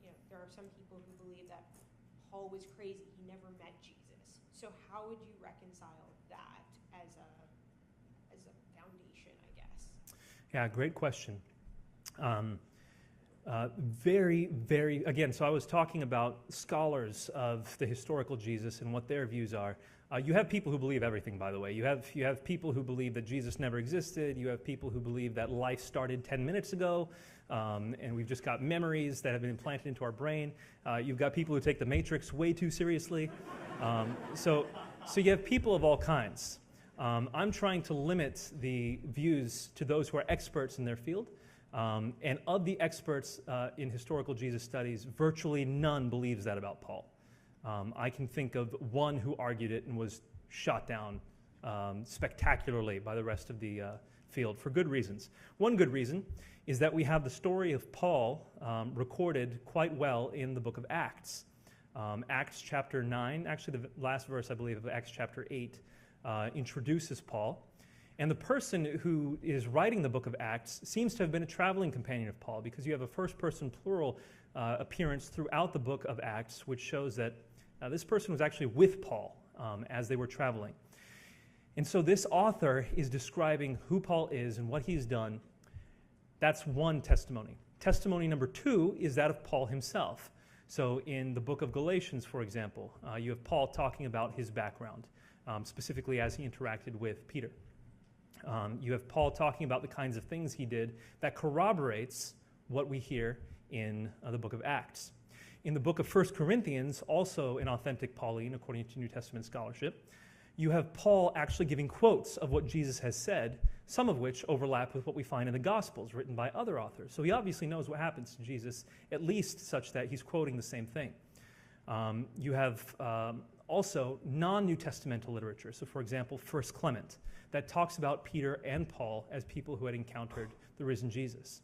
You know, there are some people who believe that Paul was crazy; he never met Jesus. So, how would you reconcile that as a foundation, I guess? Yeah, great question. Very, very, again, so I was talking about scholars of the historical Jesus and what their views are. You have people who believe everything, by the way. You have people who believe that Jesus never existed. You have people who believe that life started 10 minutes ago, and we've just got memories that have been implanted into our brain. You've got people who take the Matrix way too seriously. So you have people of all kinds. I'm trying to limit the views to those who are experts in their field. And of the experts in historical Jesus studies, virtually none believes that about Paul. I can think of one who argued it and was shot down spectacularly by the rest of the field for good reasons. One good reason is that we have the story of Paul recorded quite well in the book of Acts. Acts chapter 9, actually the last verse, I believe, of Acts chapter 8, introduces Paul. And the person who is writing the book of Acts seems to have been a traveling companion of Paul, because you have a first-person plural appearance throughout the book of Acts, which shows that this person was actually with Paul as they were traveling. And so this author is describing who Paul is and what he's done. That's one testimony. Testimony number two is that of Paul himself. So in the book of Galatians, for example, you have Paul talking about his background, specifically as he interacted with Peter. You have Paul talking about the kinds of things he did that corroborates what we hear in the book of Acts. In the book of 1 Corinthians, also an authentic Pauline, according to New Testament scholarship, you have Paul actually giving quotes of what Jesus has said, some of which overlap with what we find in the Gospels written by other authors. So he obviously knows what happens to Jesus, at least such that he's quoting the same thing. You have also non-New Testamental literature. So for example, 1 Clement, that talks about Peter and Paul as people who had encountered the risen Jesus.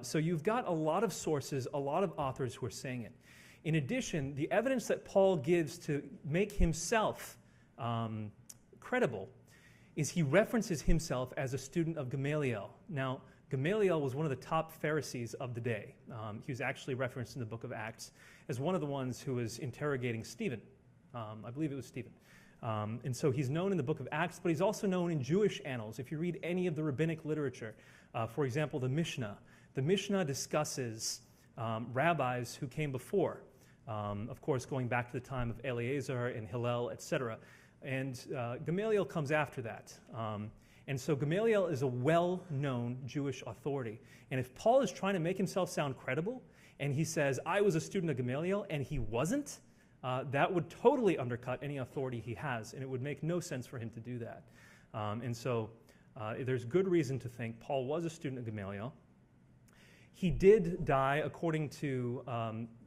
So you've got a lot of sources, a lot of authors who are saying it. In addition, the evidence that Paul gives to make himself credible is he references himself as a student of Gamaliel. Now, Gamaliel was one of the top Pharisees of the day. He was actually referenced in the book of Acts as one of the ones who was interrogating Stephen. I believe it was Stephen. And so he's known in the book of Acts, but he's also known in Jewish annals. If you read any of the rabbinic literature, for example, the Mishnah discusses rabbis who came before, of course, going back to the time of Eleazar and Hillel, etc. And Gamaliel comes after that. And so Gamaliel is a well-known Jewish authority. And if Paul is trying to make himself sound credible, and he says, I was a student of Gamaliel, and he wasn't, that would totally undercut any authority he has, and it would make no sense for him to do that. And so there's good reason to think Paul was a student of Gamaliel. He did die, according to,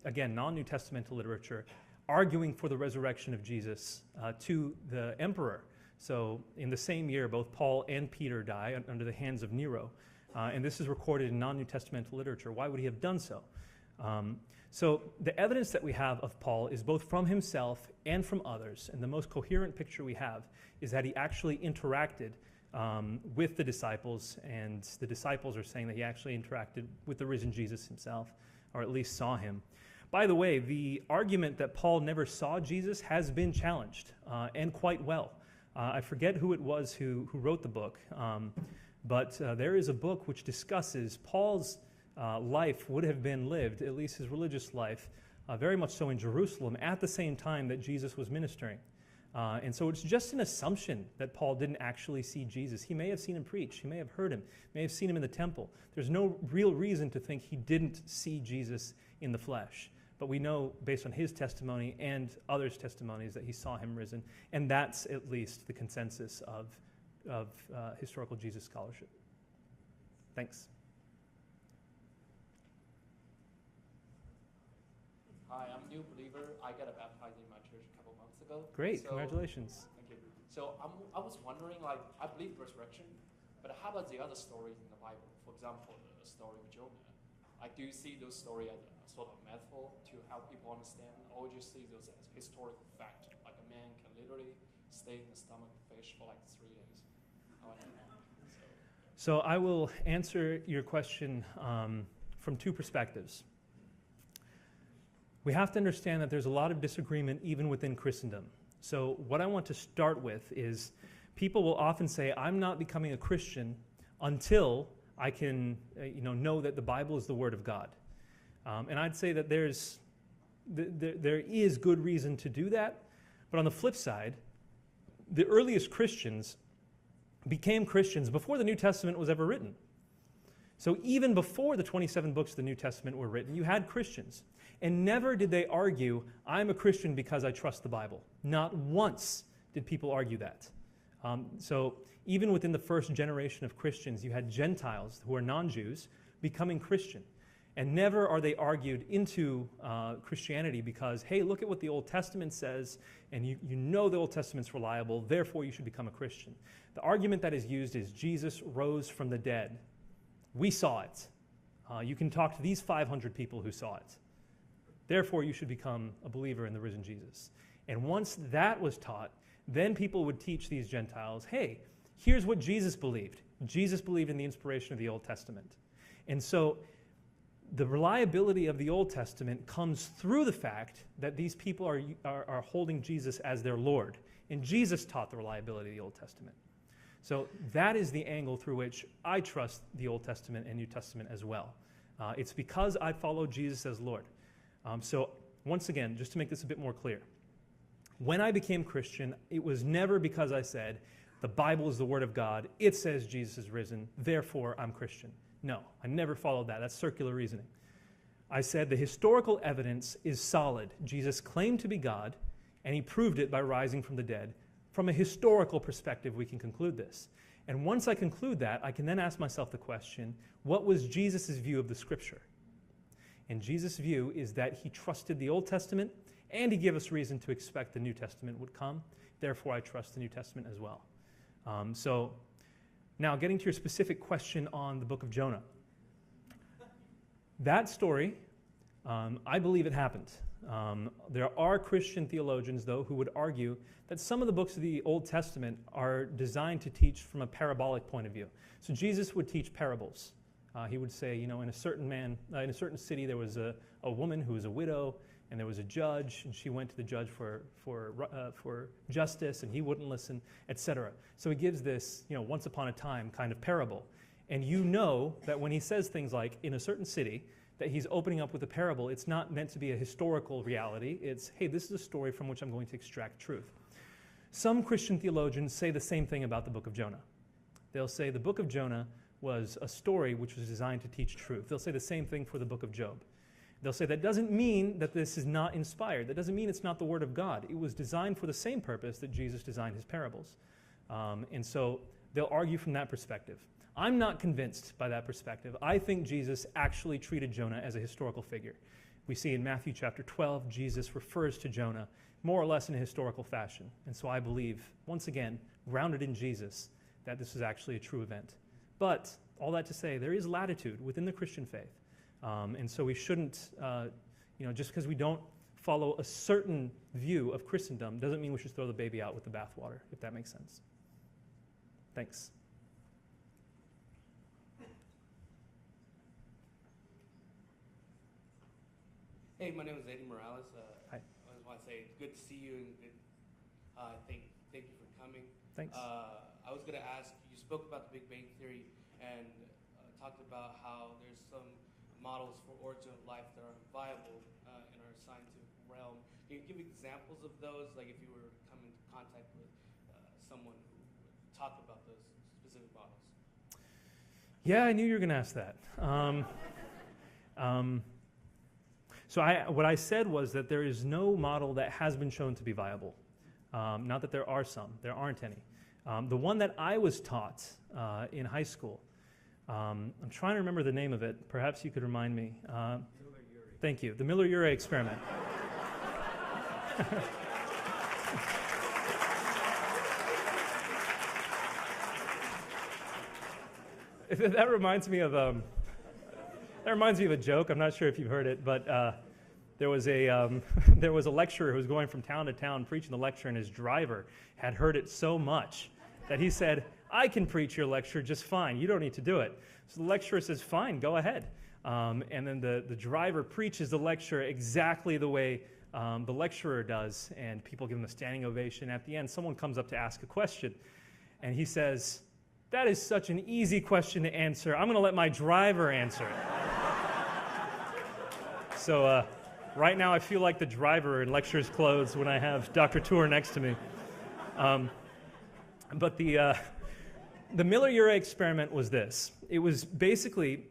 again, non-New Testamental literature, arguing for the resurrection of Jesus to the emperor. So in the same year, both Paul and Peter die under the hands of Nero. And this is recorded in non-New Testamental literature. Why would he have done so? So the evidence that we have of Paul is both from himself and from others. And the most coherent picture we have is that he actually interacted with the disciples, and the disciples are saying that he actually interacted with the risen Jesus himself, or at least saw him. By the way, the argument that Paul never saw Jesus has been challenged, and quite well. I forget who it was who wrote the book, but there is a book which discusses Paul's life would have been lived, at least his religious life, very much so in Jerusalem at the same time that Jesus was ministering. And so it's just an assumption that Paul didn't actually see Jesus. He may have seen him preach. He may have heard him. May have seen him in the temple. There's no real reason to think he didn't see Jesus in the flesh. But we know, based on his testimony and others' testimonies, that he saw him risen. And that's at least the consensus of historical Jesus scholarship. Thanks. Hi, I'm a new believer. I got baptized in my church a couple months ago. Great, congratulations. Thank you. So I was wondering, like, I believe resurrection, but how about the other stories in the Bible? For example, the story of Jonah. Like, do you see those stories as a sort of metaphor to help people understand, or do you see those as historical fact? Like a man can literally stay in the stomach of fish for like 3 days. So I will answer your question from two perspectives. We have to understand that there's a lot of disagreement even within Christendom. So what I want to start with is people will often say, I'm not becoming a Christian until I can know that the Bible is the Word of God. And I'd say that there is good reason to do that. But on the flip side, the earliest Christians became Christians before the New Testament was ever written. So even before the 27 books of the New Testament were written, you had Christians. And never did they argue, I'm a Christian because I trust the Bible. Not once did people argue that. So even within the first generation of Christians, you had Gentiles who are non-Jews becoming Christian. And never are they argued into Christianity because, hey, look at what the Old Testament says, and you know the Old Testament's reliable, therefore you should become a Christian. The argument that is used is Jesus rose from the dead. We saw it. You can talk to these 500 people who saw it. Therefore, you should become a believer in the risen Jesus. And once that was taught, then people would teach these Gentiles, hey, here's what Jesus believed. Jesus believed in the inspiration of the Old Testament. And so the reliability of the Old Testament comes through the fact that these people are holding Jesus as their Lord. And Jesus taught the reliability of the Old Testament. So that is the angle through which I trust the Old Testament and New Testament as well. It's because I follow Jesus as Lord. So once again, just to make this a bit more clear, when I became Christian, it was never because I said, the Bible is the Word of God, it says Jesus is risen, therefore I'm Christian. No, I never followed that. That's circular reasoning. I said the historical evidence is solid. Jesus claimed to be God, and he proved it by rising from the dead. From a historical perspective, we can conclude this. And once I conclude that, I can then ask myself the question, what was Jesus' view of the Scripture? And Jesus' view is that he trusted the Old Testament, and he gave us reason to expect the New Testament would come. Therefore, I trust the New Testament as well. So now getting to your specific question on the book of Jonah. That story, I believe it happened. There are Christian theologians, though, who would argue that some of the books of the Old Testament are designed to teach from a parabolic point of view. So Jesus would teach parables. He would say, in a certain city there was a woman who was a widow, and there was a judge, and she went to the judge for justice, and he wouldn't listen, etc. So he gives this, once upon a time kind of parable. And you know that when he says things like, in a certain city, that he's opening up with a parable, it's not meant to be a historical reality. It's, hey, this is a story from which I'm going to extract truth. Some Christian theologians say the same thing about the book of Jonah. They'll say the book of Jonah was a story which was designed to teach truth. They'll say the same thing for the book of Job. They'll say that doesn't mean that this is not inspired. That doesn't mean it's not the Word of God. It was designed for the same purpose that Jesus designed his parables. And so they'll argue from that perspective. I'm not convinced by that perspective. I think Jesus actually treated Jonah as a historical figure. We see in Matthew chapter 12, Jesus refers to Jonah more or less in a historical fashion. And so I believe, once again, grounded in Jesus, that this is actually a true event. But all that to say, there is latitude within the Christian faith. And so we shouldn't, just because we don't follow a certain view of Christendom doesn't mean we should throw the baby out with the bathwater, if that makes sense. Thanks. Hey, my name is Eddie Morales. Hi. I just want to say good to see you and good, thank you for coming. Thanks. I was going to ask, you spoke about the Big Bang Theory and talked about how there's some models for origin of life that are viable in our scientific realm. Can you give examples of those, like if you were to come into contact with someone who would talk about those specific models? Yeah, I knew you were going to ask that. So what I said was that there is no model that has been shown to be viable. Not that there are some. There aren't any. The one that I was taught in high school, I'm trying to remember the name of it. Perhaps you could remind me. Thank you. The Miller-Urey experiment. That reminds me of a joke. I'm not sure if you've heard it, but there was a lecturer who was going from town to town preaching the lecture, and his driver had heard it so much that he said, "I can preach your lecture just fine. You don't need to do it." So the lecturer says, "Fine, go ahead." And then the driver preaches the lecture exactly the way the lecturer does, and people give him a standing ovation. At the end, someone comes up to ask a question, and he says, "That is such an easy question to answer. I'm going to let my driver answer it." So right now I feel like the driver in lecturer's clothes when I have Dr. Tour next to me. But the Miller-Urey experiment was this. It was basically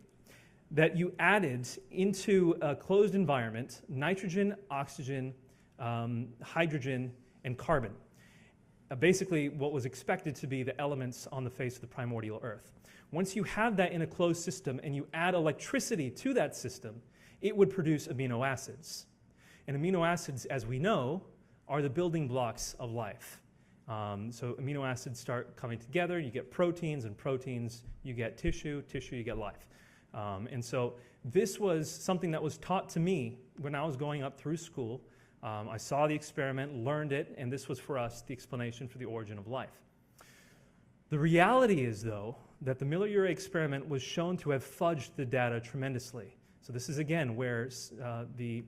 that you added into a closed environment nitrogen, oxygen, hydrogen, and carbon. Basically what was expected to be the elements on the face of the primordial earth. Once you have that in a closed system and you add electricity to that system, it would produce amino acids. And amino acids, as we know, are the building blocks of life. So amino acids start coming together, you get proteins, and proteins, you get tissue, you get life. And so this was something that was taught to me when I was going up through school. I saw the experiment, learned it, and this was for us the explanation for the origin of life. The reality is, though, that the Miller-Urey experiment was shown to have fudged the data tremendously. So this is, again, where the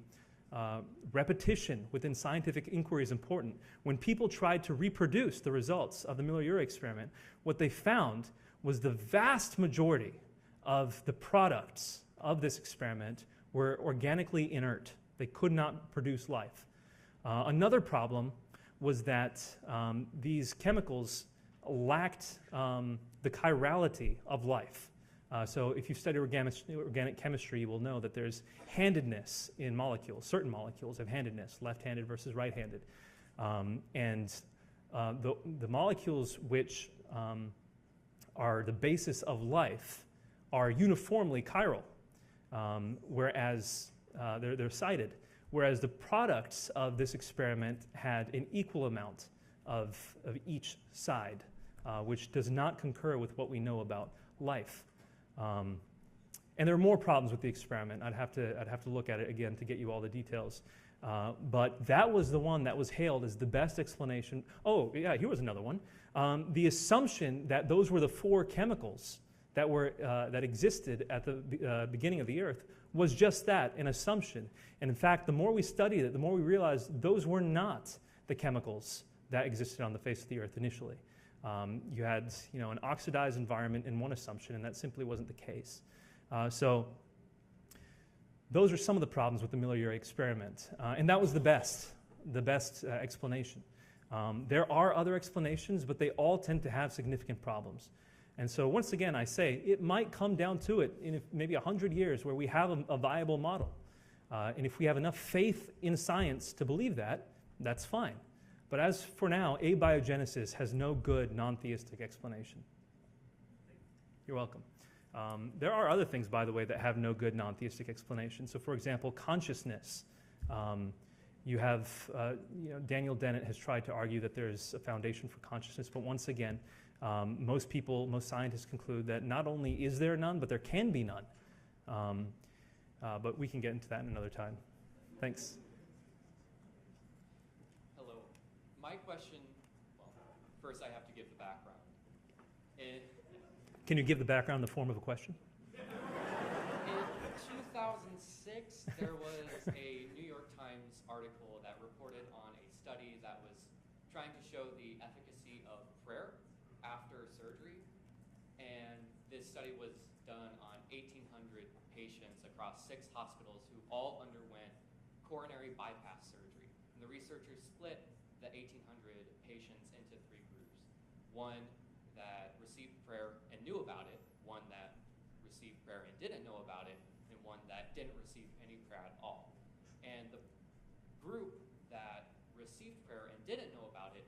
repetition within scientific inquiry is important. When people tried to reproduce the results of the Miller-Urey experiment, what they found was the vast majority of the products of this experiment were organically inert. They could not produce life. Another problem was that these chemicals lacked the chirality of life. So if you study organic chemistry, you will know that there's handedness in molecules. Certain molecules have handedness, left-handed versus right-handed. And the molecules which are the basis of life are uniformly chiral, whereas they're sided. Whereas the products of this experiment had an equal amount of each side, which does not concur with what we know about life. And there are more problems with the experiment. I'd have to look at it again to get you all the details. But that was the one that was hailed as the best explanation. Oh, yeah, here was another one. The assumption that those were the four chemicals that existed at the beginning of the Earth was just that, an assumption. And in fact, the more we studied it, the more we realized those were not the chemicals that existed on the face of the Earth initially. You had, an oxidized environment in one assumption, and that simply wasn't the case. So those are some of the problems with the Miller-Urey experiment, and that was the best explanation. There are other explanations, but they all tend to have significant problems. And so once again, I say, it might come down to it in maybe 100 years where we have a viable model. And if we have enough faith in science to believe that, that's fine. But as for now, abiogenesis has no good non-theistic explanation. You're welcome. There are other things, by the way, that have no good non-theistic explanation. So, for example, consciousness. You have, Daniel Dennett has tried to argue that there's a foundation for consciousness, but once again, most scientists conclude that not only is there none, but there can be none. But we can get into that in another time. Thanks. Hello. My question, well, first I have to give the background. Can you give the background in the form of a question? In 2006, there was a New York Times article that reported on a study that was trying to show the efficacy of prayer after surgery. And this study was done on 1,800 patients across 6 hospitals who all underwent coronary bypass surgery. And the researchers split the 1,800 patients into 3 groups. One that received prayer and knew about it, one that received prayer and didn't know about it, and one that didn't receive any prayer at all. And the group that received prayer and didn't know about it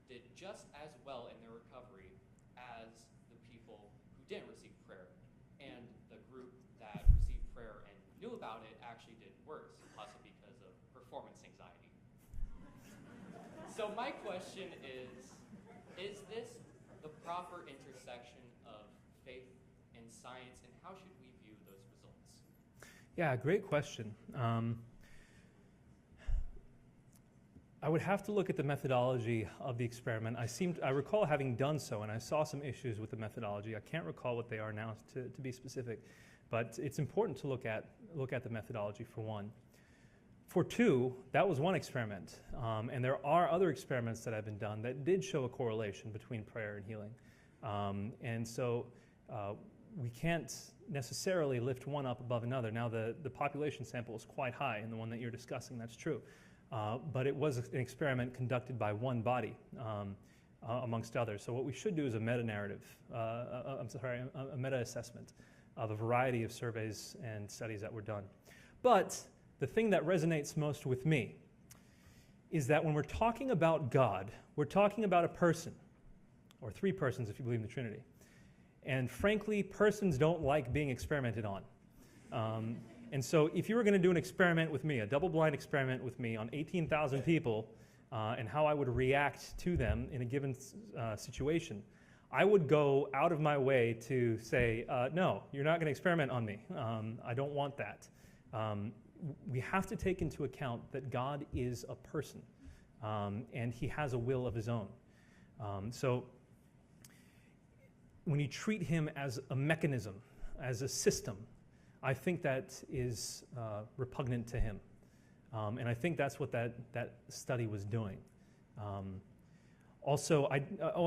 did just as well in their recovery as the people who didn't receive prayer. And the group that received prayer and knew about it actually did worse, possibly because of performance anxiety. So my question is this the proper intersection of faith and science, and how should we view those results? Yeah, great question. I would have to look at the methodology of the experiment. I recall having done so, and I saw some issues with the methodology. I can't recall what they are now to be specific, but it's important to look at the methodology for one. For two, that was one experiment, and there are other experiments that have been done that did show a correlation between prayer and healing. And so we can't necessarily lift one up above another. Now, the population sample is quite high in the one that you're discussing, that's true. But it was an experiment conducted by one body amongst others. So what we should do is a meta-narrative, a meta-assessment of a variety of surveys and studies that were done. But the thing that resonates most with me is that when we're talking about God, we're talking about a person, or 3 persons if you believe in the Trinity. And frankly, persons don't like being experimented on. And so if you were going to do an experiment with me, a double-blind experiment with me on 18,000 people, and how I would react to them in a given situation, I would go out of my way to say, no, you're not going to experiment on me. I don't want that. We have to take into account that God is a person, and he has a will of his own. So when you treat him as a mechanism, as a system, I think that is repugnant to him. And I think that's what that study was doing. Also, I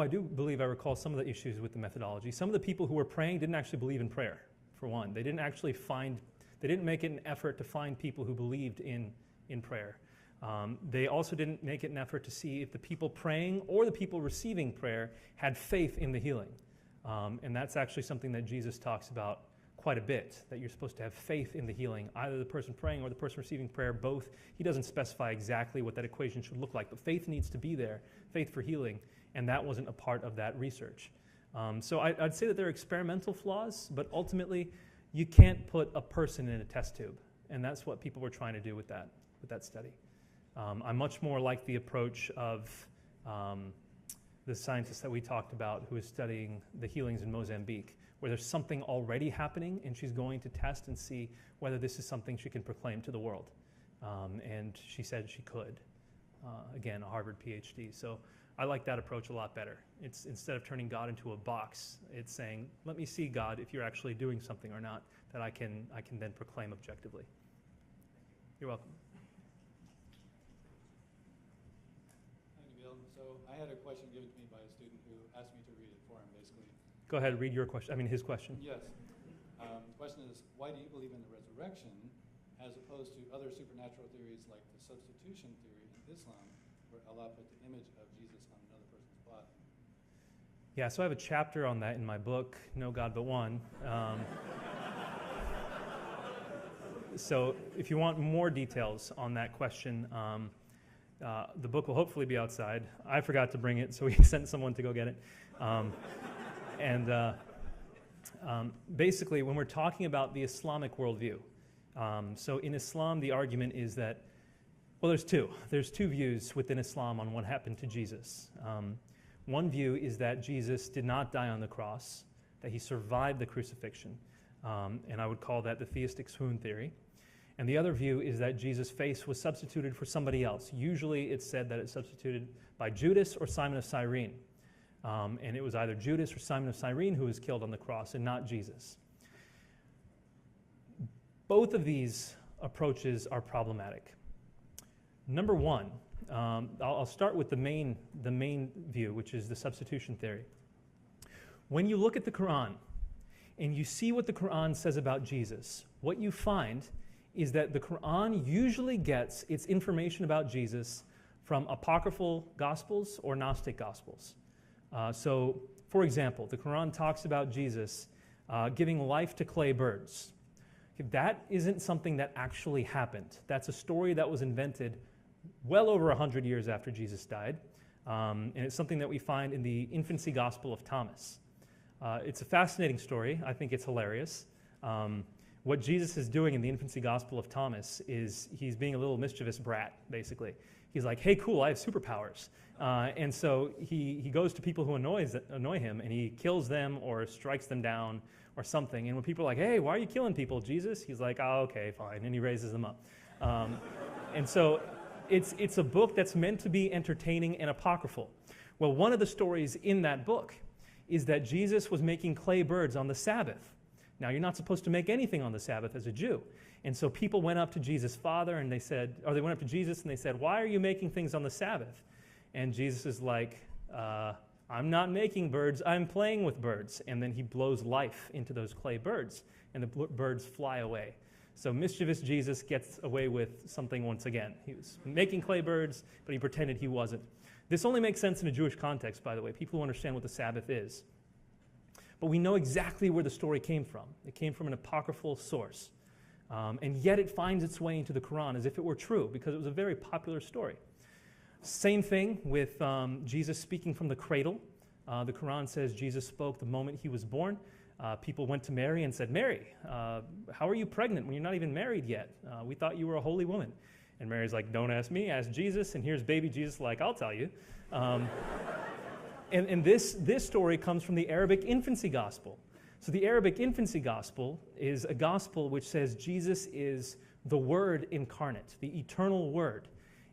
do believe I recall some of the issues with the methodology. Some of the people who were praying didn't actually believe in prayer, for one. They didn't make it an effort to find people who believed in prayer. They also didn't make it an effort to see if the people praying or the people receiving prayer had faith in the healing. And that's actually something that Jesus talks about quite a bit, that you're supposed to have faith in the healing, either the person praying or the person receiving prayer, both. He doesn't specify exactly what that equation should look like, but faith needs to be there, faith for healing, and that wasn't a part of that research. So I'd say that there are experimental flaws, but ultimately you can't put a person in a test tube, and that's what people were trying to do with that study. I'm much more like the approach of the scientist that we talked about who is studying the healings in Mozambique, where there's something already happening, and she's going to test and see whether this is something she can proclaim to the world. And she said she could. Again, a Harvard PhD. So I like that approach a lot better. It's instead of turning God into a box, it's saying, let me see, God, if you're actually doing something or not, that I can then proclaim objectively. You're welcome. Hi, Nabeel. So I had a question given to me by a student who asked me to read it for him, basically. Go ahead, read his question. Yes. The question is, why do you believe in the resurrection as opposed to other supernatural theories like the substitution theory in Islam, where Allah put the image of Jesus on another person's body? Yeah, so I have a chapter on that in my book, No God But One. So if you want more details on that question, the book will hopefully be outside. I forgot to bring it, so we sent someone to go get it. Basically, when we're talking about the Islamic worldview, so in Islam, the argument is that, well, there's two. There's two views within Islam on what happened to Jesus. One view is that Jesus did not die on the cross, that he survived the crucifixion, and I would call that the theistic swoon theory. And the other view is that Jesus' face was substituted for somebody else. Usually it's said that it's substituted by Judas or Simon of Cyrene. And it was either Judas or Simon of Cyrene who was killed on the cross and not Jesus. Both of these approaches are problematic. Number one, I'll start with the main view, which is the substitution theory. When you look at the Quran and you see what the Quran says about Jesus, what you find is that the Quran usually gets its information about Jesus from apocryphal gospels or Gnostic gospels. So, for example, the Quran talks about Jesus giving life to clay birds. That isn't something that actually happened. That's a story that was invented well over 100 years after Jesus died, and it's something that we find in the infancy gospel of Thomas. It's a fascinating story. I think it's hilarious. What Jesus is doing in the infancy gospel of Thomas is he's being a little mischievous brat, basically. He's like, hey, cool, I have superpowers. And so he goes to people who annoy him, and he kills them or strikes them down or something. And when people are like, hey, why are you killing people, Jesus? He's like, oh, okay, fine. And he raises them up. And so it's a book that's meant to be entertaining and apocryphal. Well, one of the stories in that book is that Jesus was making clay birds on the Sabbath. Now, you're not supposed to make anything on the Sabbath as a Jew. And so people went up to Jesus' father and they said, or they went up to Jesus and they said, why are you making things on the Sabbath? And Jesus is like, I'm not making birds, I'm playing with birds. And then he blows life into those clay birds, and the birds fly away. So mischievous Jesus gets away with something once again. He was making clay birds, but he pretended he wasn't. This only makes sense in a Jewish context, by the way, people who understand what the Sabbath is. But we know exactly where the story came from. It came from an apocryphal source. And yet it finds its way into the Quran as if it were true, because it was a very popular story. Same thing with Jesus speaking from the cradle. The Quran says Jesus spoke the moment he was born. People went to Mary and said, Mary, how are you pregnant when you're not even married yet? We thought you were a holy woman. And Mary's like, don't ask me, ask Jesus. And here's baby Jesus like, I'll tell you. And this story comes from the Arabic infancy gospel. So the Arabic infancy gospel is a gospel which says Jesus is the Word incarnate, the eternal Word.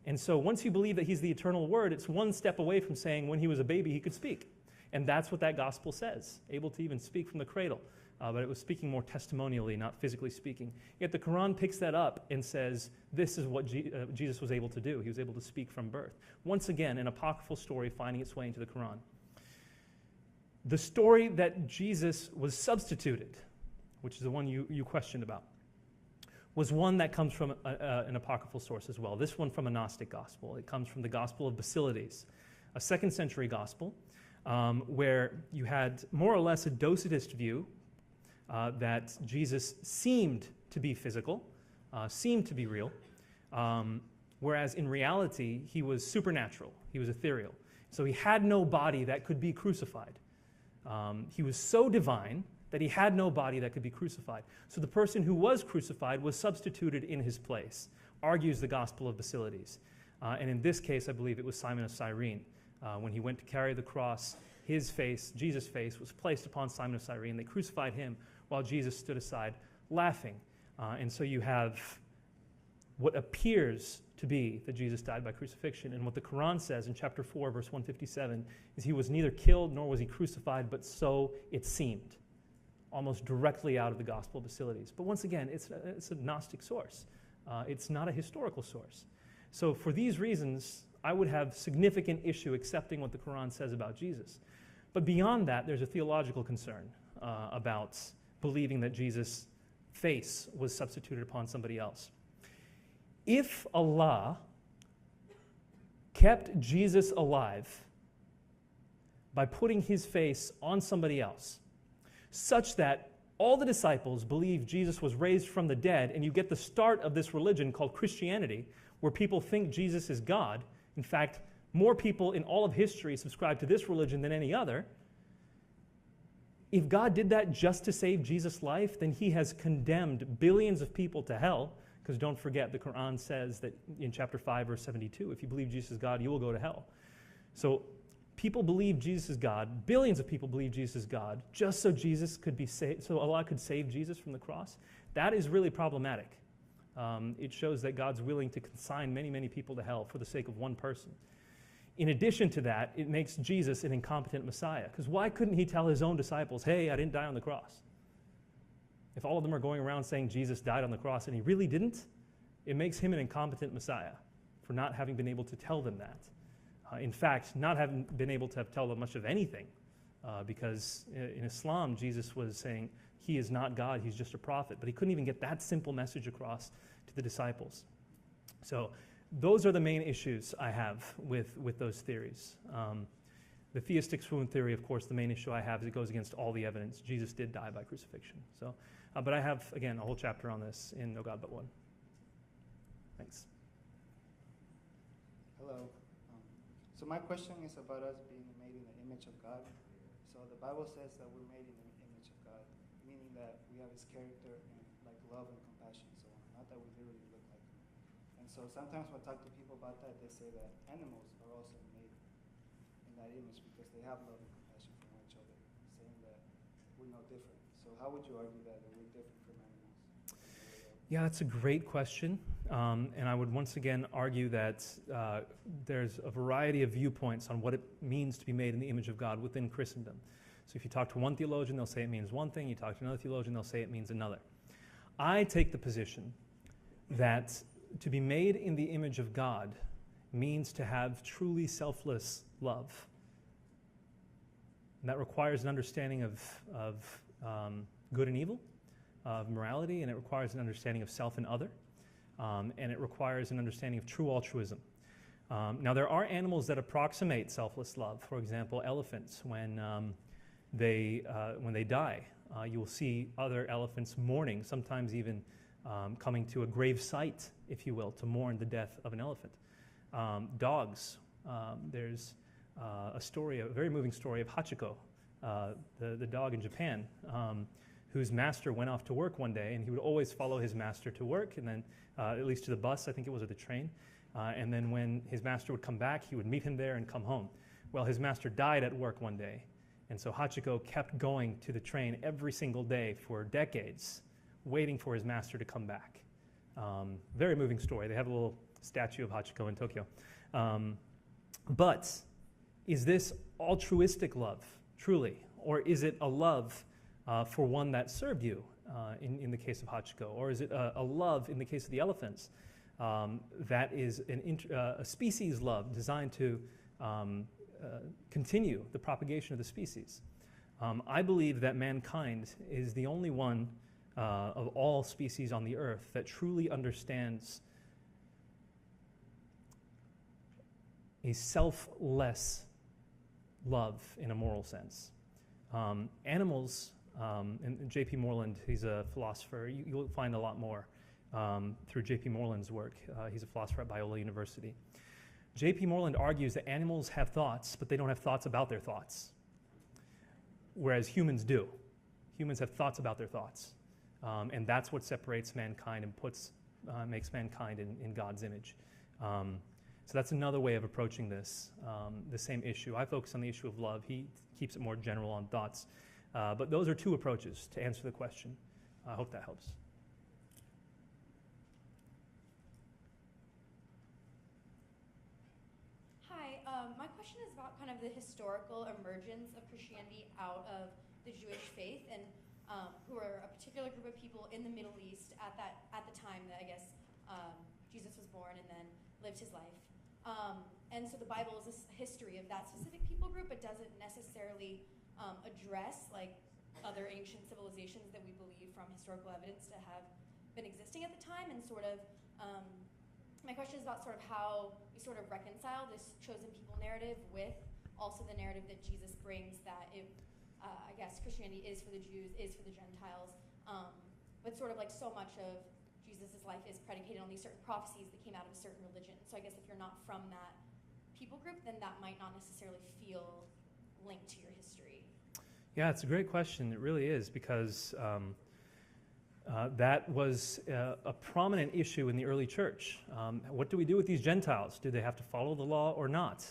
And so once you believe that he's the eternal Word, it's one step away from saying when he was a baby he could speak. And that's what that gospel says, able to even speak from the cradle. But it was speaking more testimonially, not physically speaking. Yet the Quran picks that up and says this is what Jesus was able to do. He was able to speak from birth. Once again, an apocryphal story finding its way into the Quran. The story that Jesus was substituted, which is the one you questioned about, was one that comes from an apocryphal source as well. This one from a Gnostic gospel. It comes from the Gospel of Basilides, a 2nd century gospel where you had more or less a Docetist view that Jesus seemed to be physical, seemed to be real, whereas in reality he was supernatural, he was ethereal. So he had no body that could be crucified. He was so divine that he had no body that could be crucified. So the person who was crucified was substituted in his place, argues the Gospel of Basilides. And in this case, I believe it was Simon of Cyrene. When he went to carry the cross, his face, Jesus' face, was placed upon Simon of Cyrene. They crucified him while Jesus stood aside laughing. And so you have what appears to be that Jesus died by crucifixion. And what the Quran says in chapter 4, verse 157, is he was neither killed nor was he crucified, but so it seemed. Almost directly out of the Gospel of Basilides. But once again, it's a Gnostic source. It's not a historical source. So for these reasons, I would have significant issue accepting what the Quran says about Jesus. But beyond that, there's a theological concern about believing that Jesus' face was substituted upon somebody else. If Allah kept Jesus alive by putting his face on somebody else, such that all the disciples believe Jesus was raised from the dead, and you get the start of this religion called Christianity, where people think Jesus is God. In fact, more people in all of history subscribe to this religion than any other. If God did that just to save Jesus' life, then he has condemned billions of people to hell, because don't forget, the Quran says that in chapter 5, verse 72, if you believe Jesus is God, you will go to hell. So people believe Jesus is God, billions of people believe Jesus is God, just so Jesus could be saved, so Allah could save Jesus from the cross. That is really problematic. It shows that God's willing to consign many, many people to hell for the sake of one person. In addition to that, it makes Jesus an incompetent Messiah. Because why couldn't he tell his own disciples, hey, I didn't die on the cross? If all of them are going around saying Jesus died on the cross and he really didn't, it makes him an incompetent Messiah for not having been able to tell them that. In fact, not having been able to tell them much of anything, because in Islam, Jesus was saying he is not God, he's just a prophet. But he couldn't even get that simple message across to the disciples. So those are the main issues I have with those theories. The theistic swoon theory, of course, the main issue I have is it goes against all the evidence. Jesus did die by crucifixion. So, but I have, again, a whole chapter on this in No God But One. Thanks. Hello. So my question is about us being made in the image of God. So the Bible says that we're made in the image of God, meaning that we have his character and like love and compassion and so on, not that we literally look like him. And so sometimes when I talk to people about that, they say that animals are also made in that image because they have love and compassion for each other, saying that we're no different. So how would you argue that we're different from animals? Yeah, that's a great question. And I would once again argue that there's a variety of viewpoints on what it means to be made in the image of God within Christendom. So if you talk to one theologian, they'll say it means one thing. You talk to another theologian, they'll say it means another. I take the position that to be made in the image of God means to have truly selfless love. And that requires an understanding of good and evil, of morality, and it requires an understanding of self and other, and it requires an understanding of true altruism. Now, there are animals that approximate selfless love. For example, elephants, when they die, you will see other elephants mourning, sometimes even coming to a grave site, if you will, to mourn the death of an elephant. Dogs, there's a story, a very moving story of Hachiko, the dog in Japan, whose master went off to work one day, and he would always follow his master to work, and then at least to the bus, I think it was, or the train. And then when his master would come back, he would meet him there and come home. Well, his master died at work one day, and so Hachiko kept going to the train every single day for decades, waiting for his master to come back. Very moving story. They have a little statue of Hachiko in Tokyo. But is this altruistic love, truly? Or is it a love for one that served you, in the case of Hachiko? Or is it a love, in the case of the elephants, that is a species love designed to continue the propagation of the species? I believe that mankind is the only one of all species on the earth that truly understands a selfless love in a moral sense. Animals, and J.P. Moreland, he's a philosopher, you'll find a lot more through J.P. Moreland's work. He's a philosopher at Biola University. J.P. Moreland argues that animals have thoughts, but they don't have thoughts about their thoughts, whereas humans do. Humans have thoughts about their thoughts, and that's what separates mankind and makes mankind in God's image. So that's another way of approaching this, the same issue. I focus on the issue of love. He keeps it more general on thoughts. But those are two approaches to answer the question. I hope that helps. Hi, my question is about kind of the historical emergence of Christianity out of the Jewish faith, and who are a particular group of people in the Middle East at the time that I guess Jesus was born and then lived his life. And so the Bible is a history of that specific people group, but doesn't necessarily address like other ancient civilizations that we believe from historical evidence to have been existing at the time, and sort of my question is about sort of how we sort of reconcile this chosen people narrative with also the narrative that Jesus brings, that I guess Christianity is for the Jews, is for the Gentiles, but sort of like so much of Jesus' life is predicated on these certain prophecies that came out of a certain religion. So I guess if you're not from that people group, then that might not necessarily feel linked to your history. Yeah, it's a great question. It really is, because that was a prominent issue in the early church. What do we do with these Gentiles? Do they have to follow the law or not?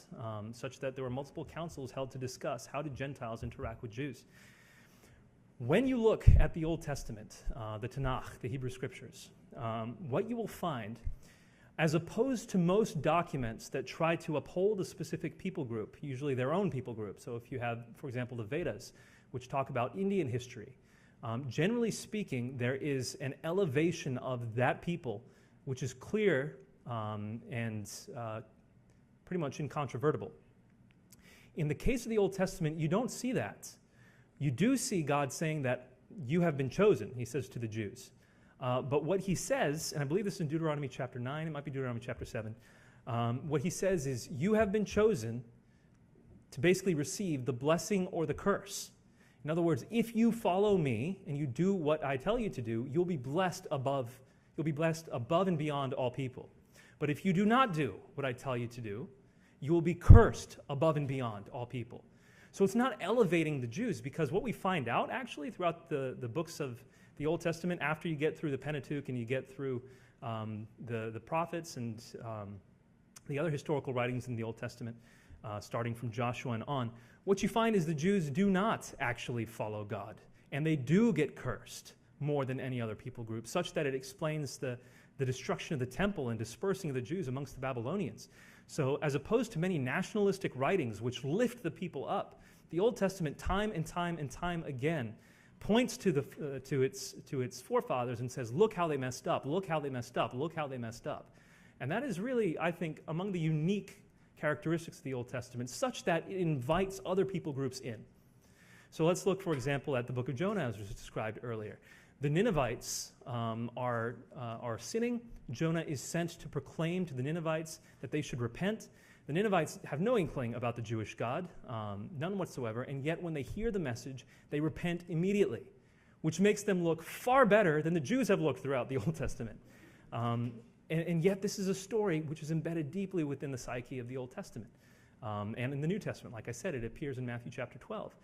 Such that there were multiple councils held to discuss how did Gentiles interact with Jews. When you look at the Old Testament, the Tanakh, the Hebrew Scriptures, what you will find, as opposed to most documents that try to uphold a specific people group, usually their own people group. So if you have, for example, the Vedas, which talk about Indian history, generally speaking, there is an elevation of that people, which is clear and pretty much incontrovertible. In the case of the Old Testament, you don't see that. You do see God saying that you have been chosen, he says to the Jews. But what he says, and I believe this is in Deuteronomy chapter 9, it might be Deuteronomy chapter 7, what he says is, you have been chosen to basically receive the blessing or the curse. In other words, if you follow me and you do what I tell you to do, you'll be blessed above and beyond all people. But if you do not do what I tell you to do, you will be cursed above and beyond all people. So it's not elevating the Jews, because what we find out actually throughout the books of the Old Testament, after you get through the Pentateuch and you get through the prophets and the other historical writings in the Old Testament, starting from Joshua and on, what you find is the Jews do not actually follow God, and they do get cursed more than any other people group, such that it explains the destruction of the temple and dispersing of the Jews amongst the Babylonians. So as opposed to many nationalistic writings which lift the people up, the Old Testament time and time and time again points to its forefathers and says, look how they messed up, look how they messed up, look how they messed up. And that is really, I think, among the unique characteristics of the Old Testament, such that it invites other people groups in. So let's look, for example, at the book of Jonah, as was described earlier. The Ninevites are sinning. Jonah is sent to proclaim to the Ninevites that they should repent. The Ninevites have no inkling about the Jewish God, none whatsoever, and yet when they hear the message, they repent immediately, which makes them look far better than the Jews have looked throughout the Old Testament. And yet this is a story which is embedded deeply within the psyche of the Old Testament. And in the New Testament, like I said, it appears in Matthew chapter 12.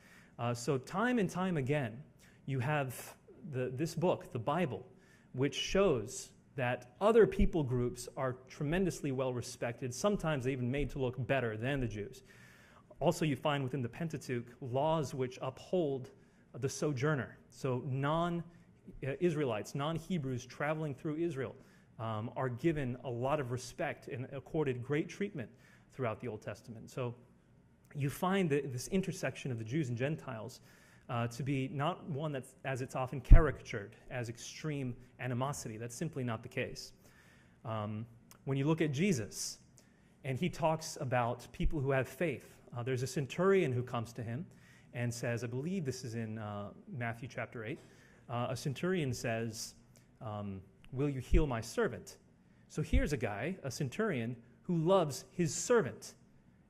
So time and time again, you have this book, the Bible, which shows that other people groups are tremendously well respected, sometimes even made to look better than the Jews. Also, you find within the Pentateuch laws which uphold the sojourner. So non-Israelites, non-Hebrews traveling through Israel are given a lot of respect and accorded great treatment throughout the Old Testament. So you find this intersection of the Jews and Gentiles to be not one that's, as it's often caricatured, as extreme animosity. That's simply not the case. When you look at Jesus, and he talks about people who have faith, there's a centurion who comes to him and says, I believe this is in Matthew chapter 8, a centurion says, will you heal my servant? So here's a guy, a centurion, who loves his servant.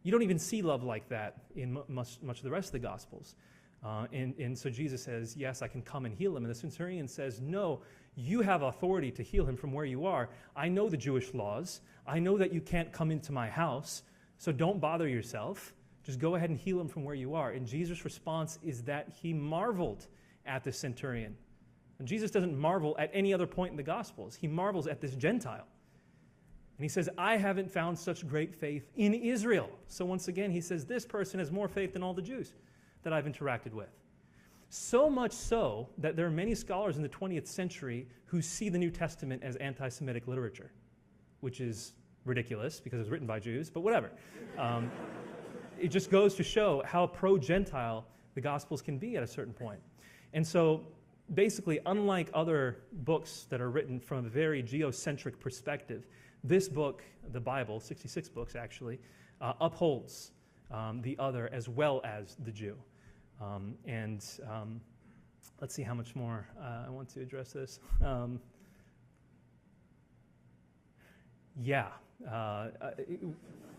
You don't even see love like that in much of the rest of the Gospels. And so Jesus says, yes, I can come and heal him. And the centurion says, no, you have authority to heal him from where you are. I know the Jewish laws. I know that you can't come into my house, so don't bother yourself. Just go ahead and heal him from where you are. And Jesus' response is that he marveled at the centurion. And Jesus doesn't marvel at any other point in the Gospels. He marvels at this Gentile. And he says, I haven't found such great faith in Israel. So once again, he says, this person has more faith than all the Jews that I've interacted with. So much so that there are many scholars in the 20th century who see the New Testament as anti-Semitic literature, which is ridiculous because it was written by Jews, but whatever. It just goes to show how pro-Gentile the Gospels can be at a certain point. And so basically, unlike other books that are written from a very geocentric perspective, this book, the Bible, 66 books actually, upholds the other as well as the Jew. Let's see how much more I want to address this.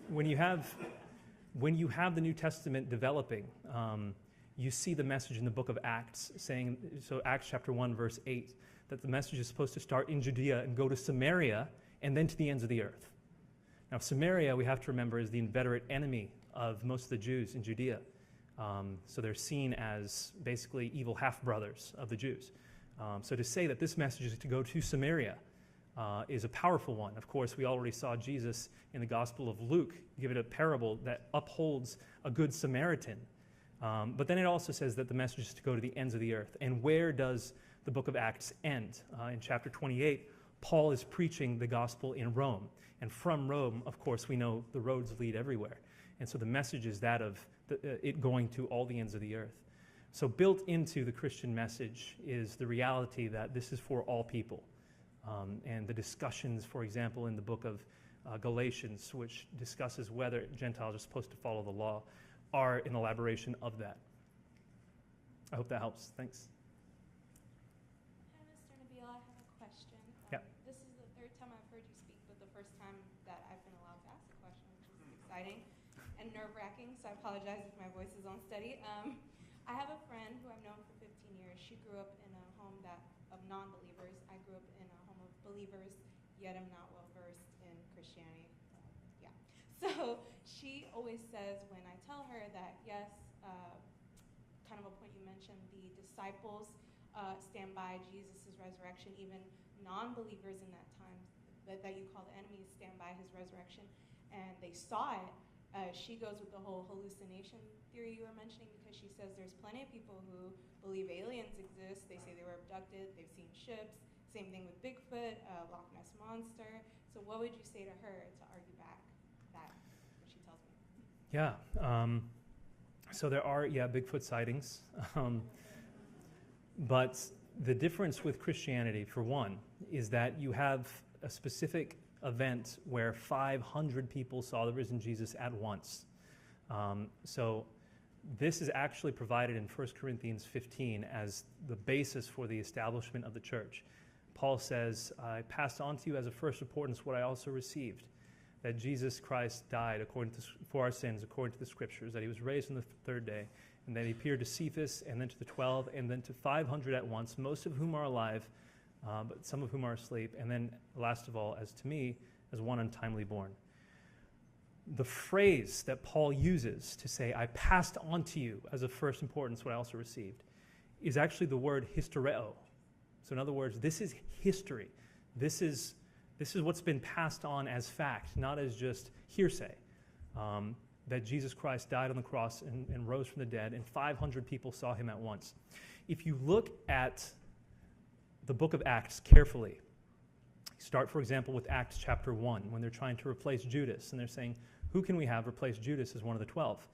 When you have the New Testament developing, you see the message in the book of Acts saying, so Acts chapter 1, verse 8, that the message is supposed to start in Judea and go to Samaria and then to the ends of the earth. Now, Samaria, we have to remember, is the inveterate enemy of most of the Jews in Judea. So they're seen as basically evil half-brothers of the Jews. So to say that this message is to go to Samaria is a powerful one. Of course, we already saw Jesus in the Gospel of Luke give it a parable that upholds a good Samaritan. But then it also says that the message is to go to the ends of the earth. And where does the book of Acts end? In chapter 28, Paul is preaching the gospel in Rome. And from Rome, of course, we know the roads lead everywhere. And so the message is that of it going to all the ends of the earth. So built into the Christian message is the reality that this is for all people. And the discussions, for example, in the book of Galatians, which discusses whether Gentiles are supposed to follow the law, are an elaboration of that. I hope that helps. Thanks. Hi, Mr. Nabeel. I have a question. Yeah. This is the third time I've heard you speak, but the first time that I've been allowed to ask a question, which is exciting and nerve-wracking, so I apologize if my voice is unsteady. I have a friend who I've known for 15 years. She grew up in a home of non-believers. I grew up in a home of believers, yet I'm not well-versed in Christianity. Yeah. So she always says when I tell her that, yes, kind of a point you mentioned, the disciples stand by Jesus' resurrection, even non-believers in that time that you call the enemies stand by his resurrection, and they saw it. She goes with the whole hallucination theory you were mentioning, because she says there's plenty of people who believe aliens exist. They say they were abducted. They've seen ships. Same thing with Bigfoot, Loch Ness Monster. So what would you say to her to argue back that, what she tells me? Yeah. So there are, Bigfoot sightings. But the difference with Christianity, for one, is that you have a specific event where 500 people saw the risen Jesus at once. So this is actually provided in 1 Corinthians 15 as the basis for the establishment of the church. Paul says, I passed on to you as of first importance what I also received, that Jesus Christ died for our sins according to the Scriptures, that he was raised on the third day, and that he appeared to Cephas, and then to the 12, and then to 500 at once, most of whom are alive, but some of whom are asleep, and then last of all, as to me, as one untimely born. The phrase that Paul uses to say, I passed on to you as of first importance what I also received, is actually the word historeo. So in other words, this is history. This is what's been passed on as fact, not as just hearsay. That Jesus Christ died on the cross and rose from the dead, and 500 people saw him at once. If you look at the book of Acts carefully, start, for example, with Acts chapter 1, when they're trying to replace Judas, and they're saying, who can we have replace Judas as one of the 12?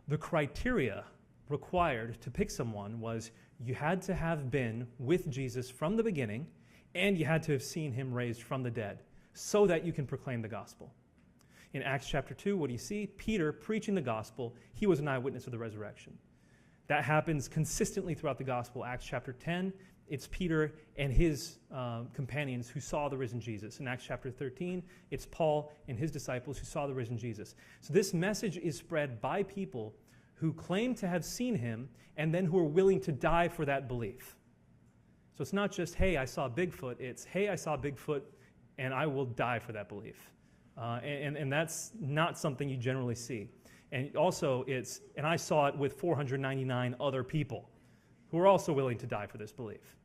The criteria required to pick someone was you had to have been with Jesus from the beginning, and you had to have seen him raised from the dead, so that you can proclaim the gospel. In Acts chapter 2, what do you see? Peter preaching the gospel. He was an eyewitness of the resurrection. That happens consistently throughout the gospel. Acts chapter 10, it's Peter and his companions who saw the risen Jesus. In Acts chapter 13, it's Paul and his disciples who saw the risen Jesus. So this message is spread by people who claim to have seen him and then who are willing to die for that belief. So it's not just, hey, I saw Bigfoot. It's, hey, I saw Bigfoot and I will die for that belief. And that's not something you generally see. And also it's, and I saw it with 499 other people who are also willing to die for this belief.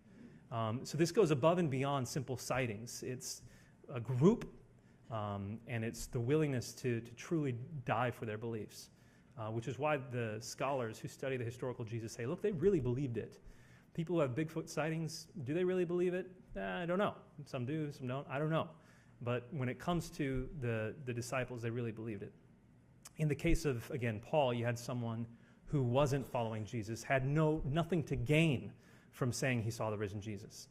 So this goes above and beyond simple sightings. It's a group, and it's the willingness to truly die for their beliefs, which is why the scholars who study the historical Jesus say, look, they really believed it. People who have Bigfoot sightings, do they really believe it? I don't know. Some do, some don't. I don't know. But when it comes to the disciples, they really believed it. In the case of, again, Paul, you had someone who wasn't following Jesus, had nothing to gain from saying he saw the risen Jesus.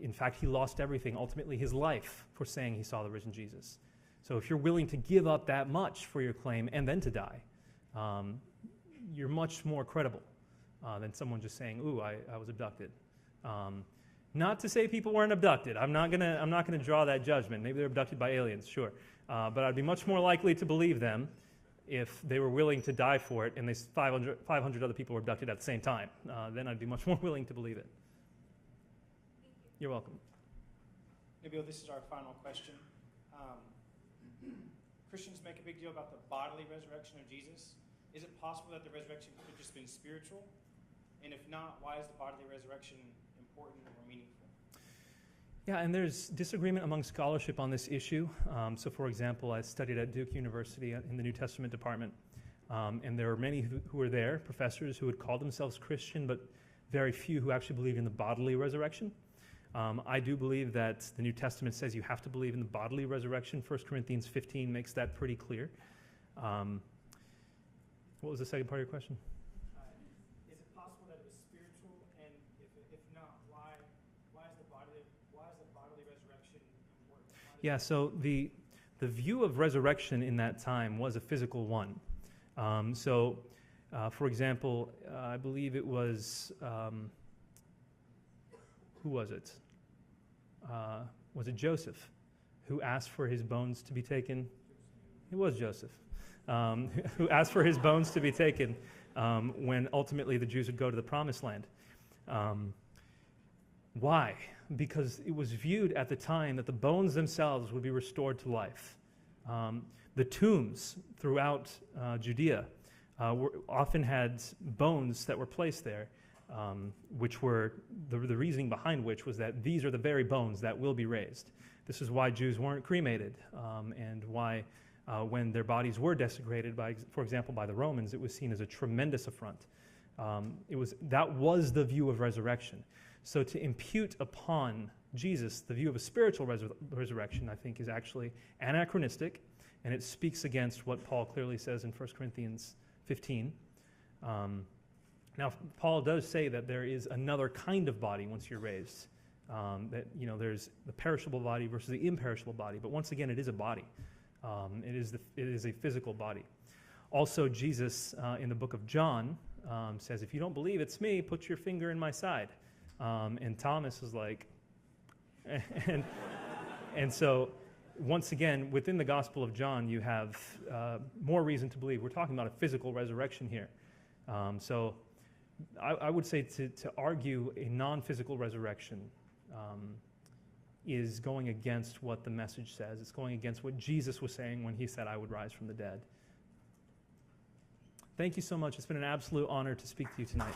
In fact, he lost everything, ultimately his life, for saying he saw the risen Jesus. So if you're willing to give up that much for your claim and then to die, you're much more credible than someone just saying, ooh, I was abducted. Not to say people weren't abducted. I'm not gonna draw that judgment. Maybe they're abducted by aliens, sure. But I'd be much more likely to believe them if they were willing to die for it and 500 other people were abducted at the same time. Then I'd be much more willing to believe it. You're welcome. Nabeel, this is our final question. Christians make a big deal about the bodily resurrection of Jesus. is it possible that the resurrection could have just been spiritual? And if not, why is the bodily resurrection important or meaningful? Yeah, and there's disagreement among scholarship on this issue. So, for example, I studied at Duke University in the New Testament department, and there were many who were there, professors who would call themselves Christian, but very few who actually believed in the bodily resurrection. I do believe that the New Testament says you have to believe in the bodily resurrection. 1 Corinthians 15 makes that pretty clear. What was the second part of your question? Is it possible that it was spiritual? And if not, why is the bodily resurrection important? Yeah, so the view of resurrection in that time was a physical one. For example, I believe it was, who was it? Was it Joseph who asked for his bones to be taken? It was Joseph. Who asked for his bones to be taken when ultimately the Jews would go to the Promised Land. Why? Because it was viewed at the time that the bones themselves would be restored to life. The tombs throughout Judea often had bones that were placed there, which were, the reasoning behind which was that these are the very bones that will be raised. This is why Jews weren't cremated, and why when their bodies were desecrated, for example, by the Romans, it was seen as a tremendous affront. That was the view of resurrection. So to impute upon Jesus the view of a spiritual resurrection, I think, is actually anachronistic, and it speaks against what Paul clearly says in 1 Corinthians 15. Now, Paul does say that there is another kind of body once you're raised. That there's the perishable body versus the imperishable body. But once again, it is a body. It is a physical body. Also, Jesus in the book of John says, "If you don't believe it's me, put your finger in my side." And Thomas is like, and so once again, within the Gospel of John, you have more reason to believe. We're talking about a physical resurrection here. So I would say to argue a non-physical resurrection is going against what the message says. It's going against what Jesus was saying when he said, "I would rise from the dead." Thank you so much. It's been an absolute honor to speak to you tonight.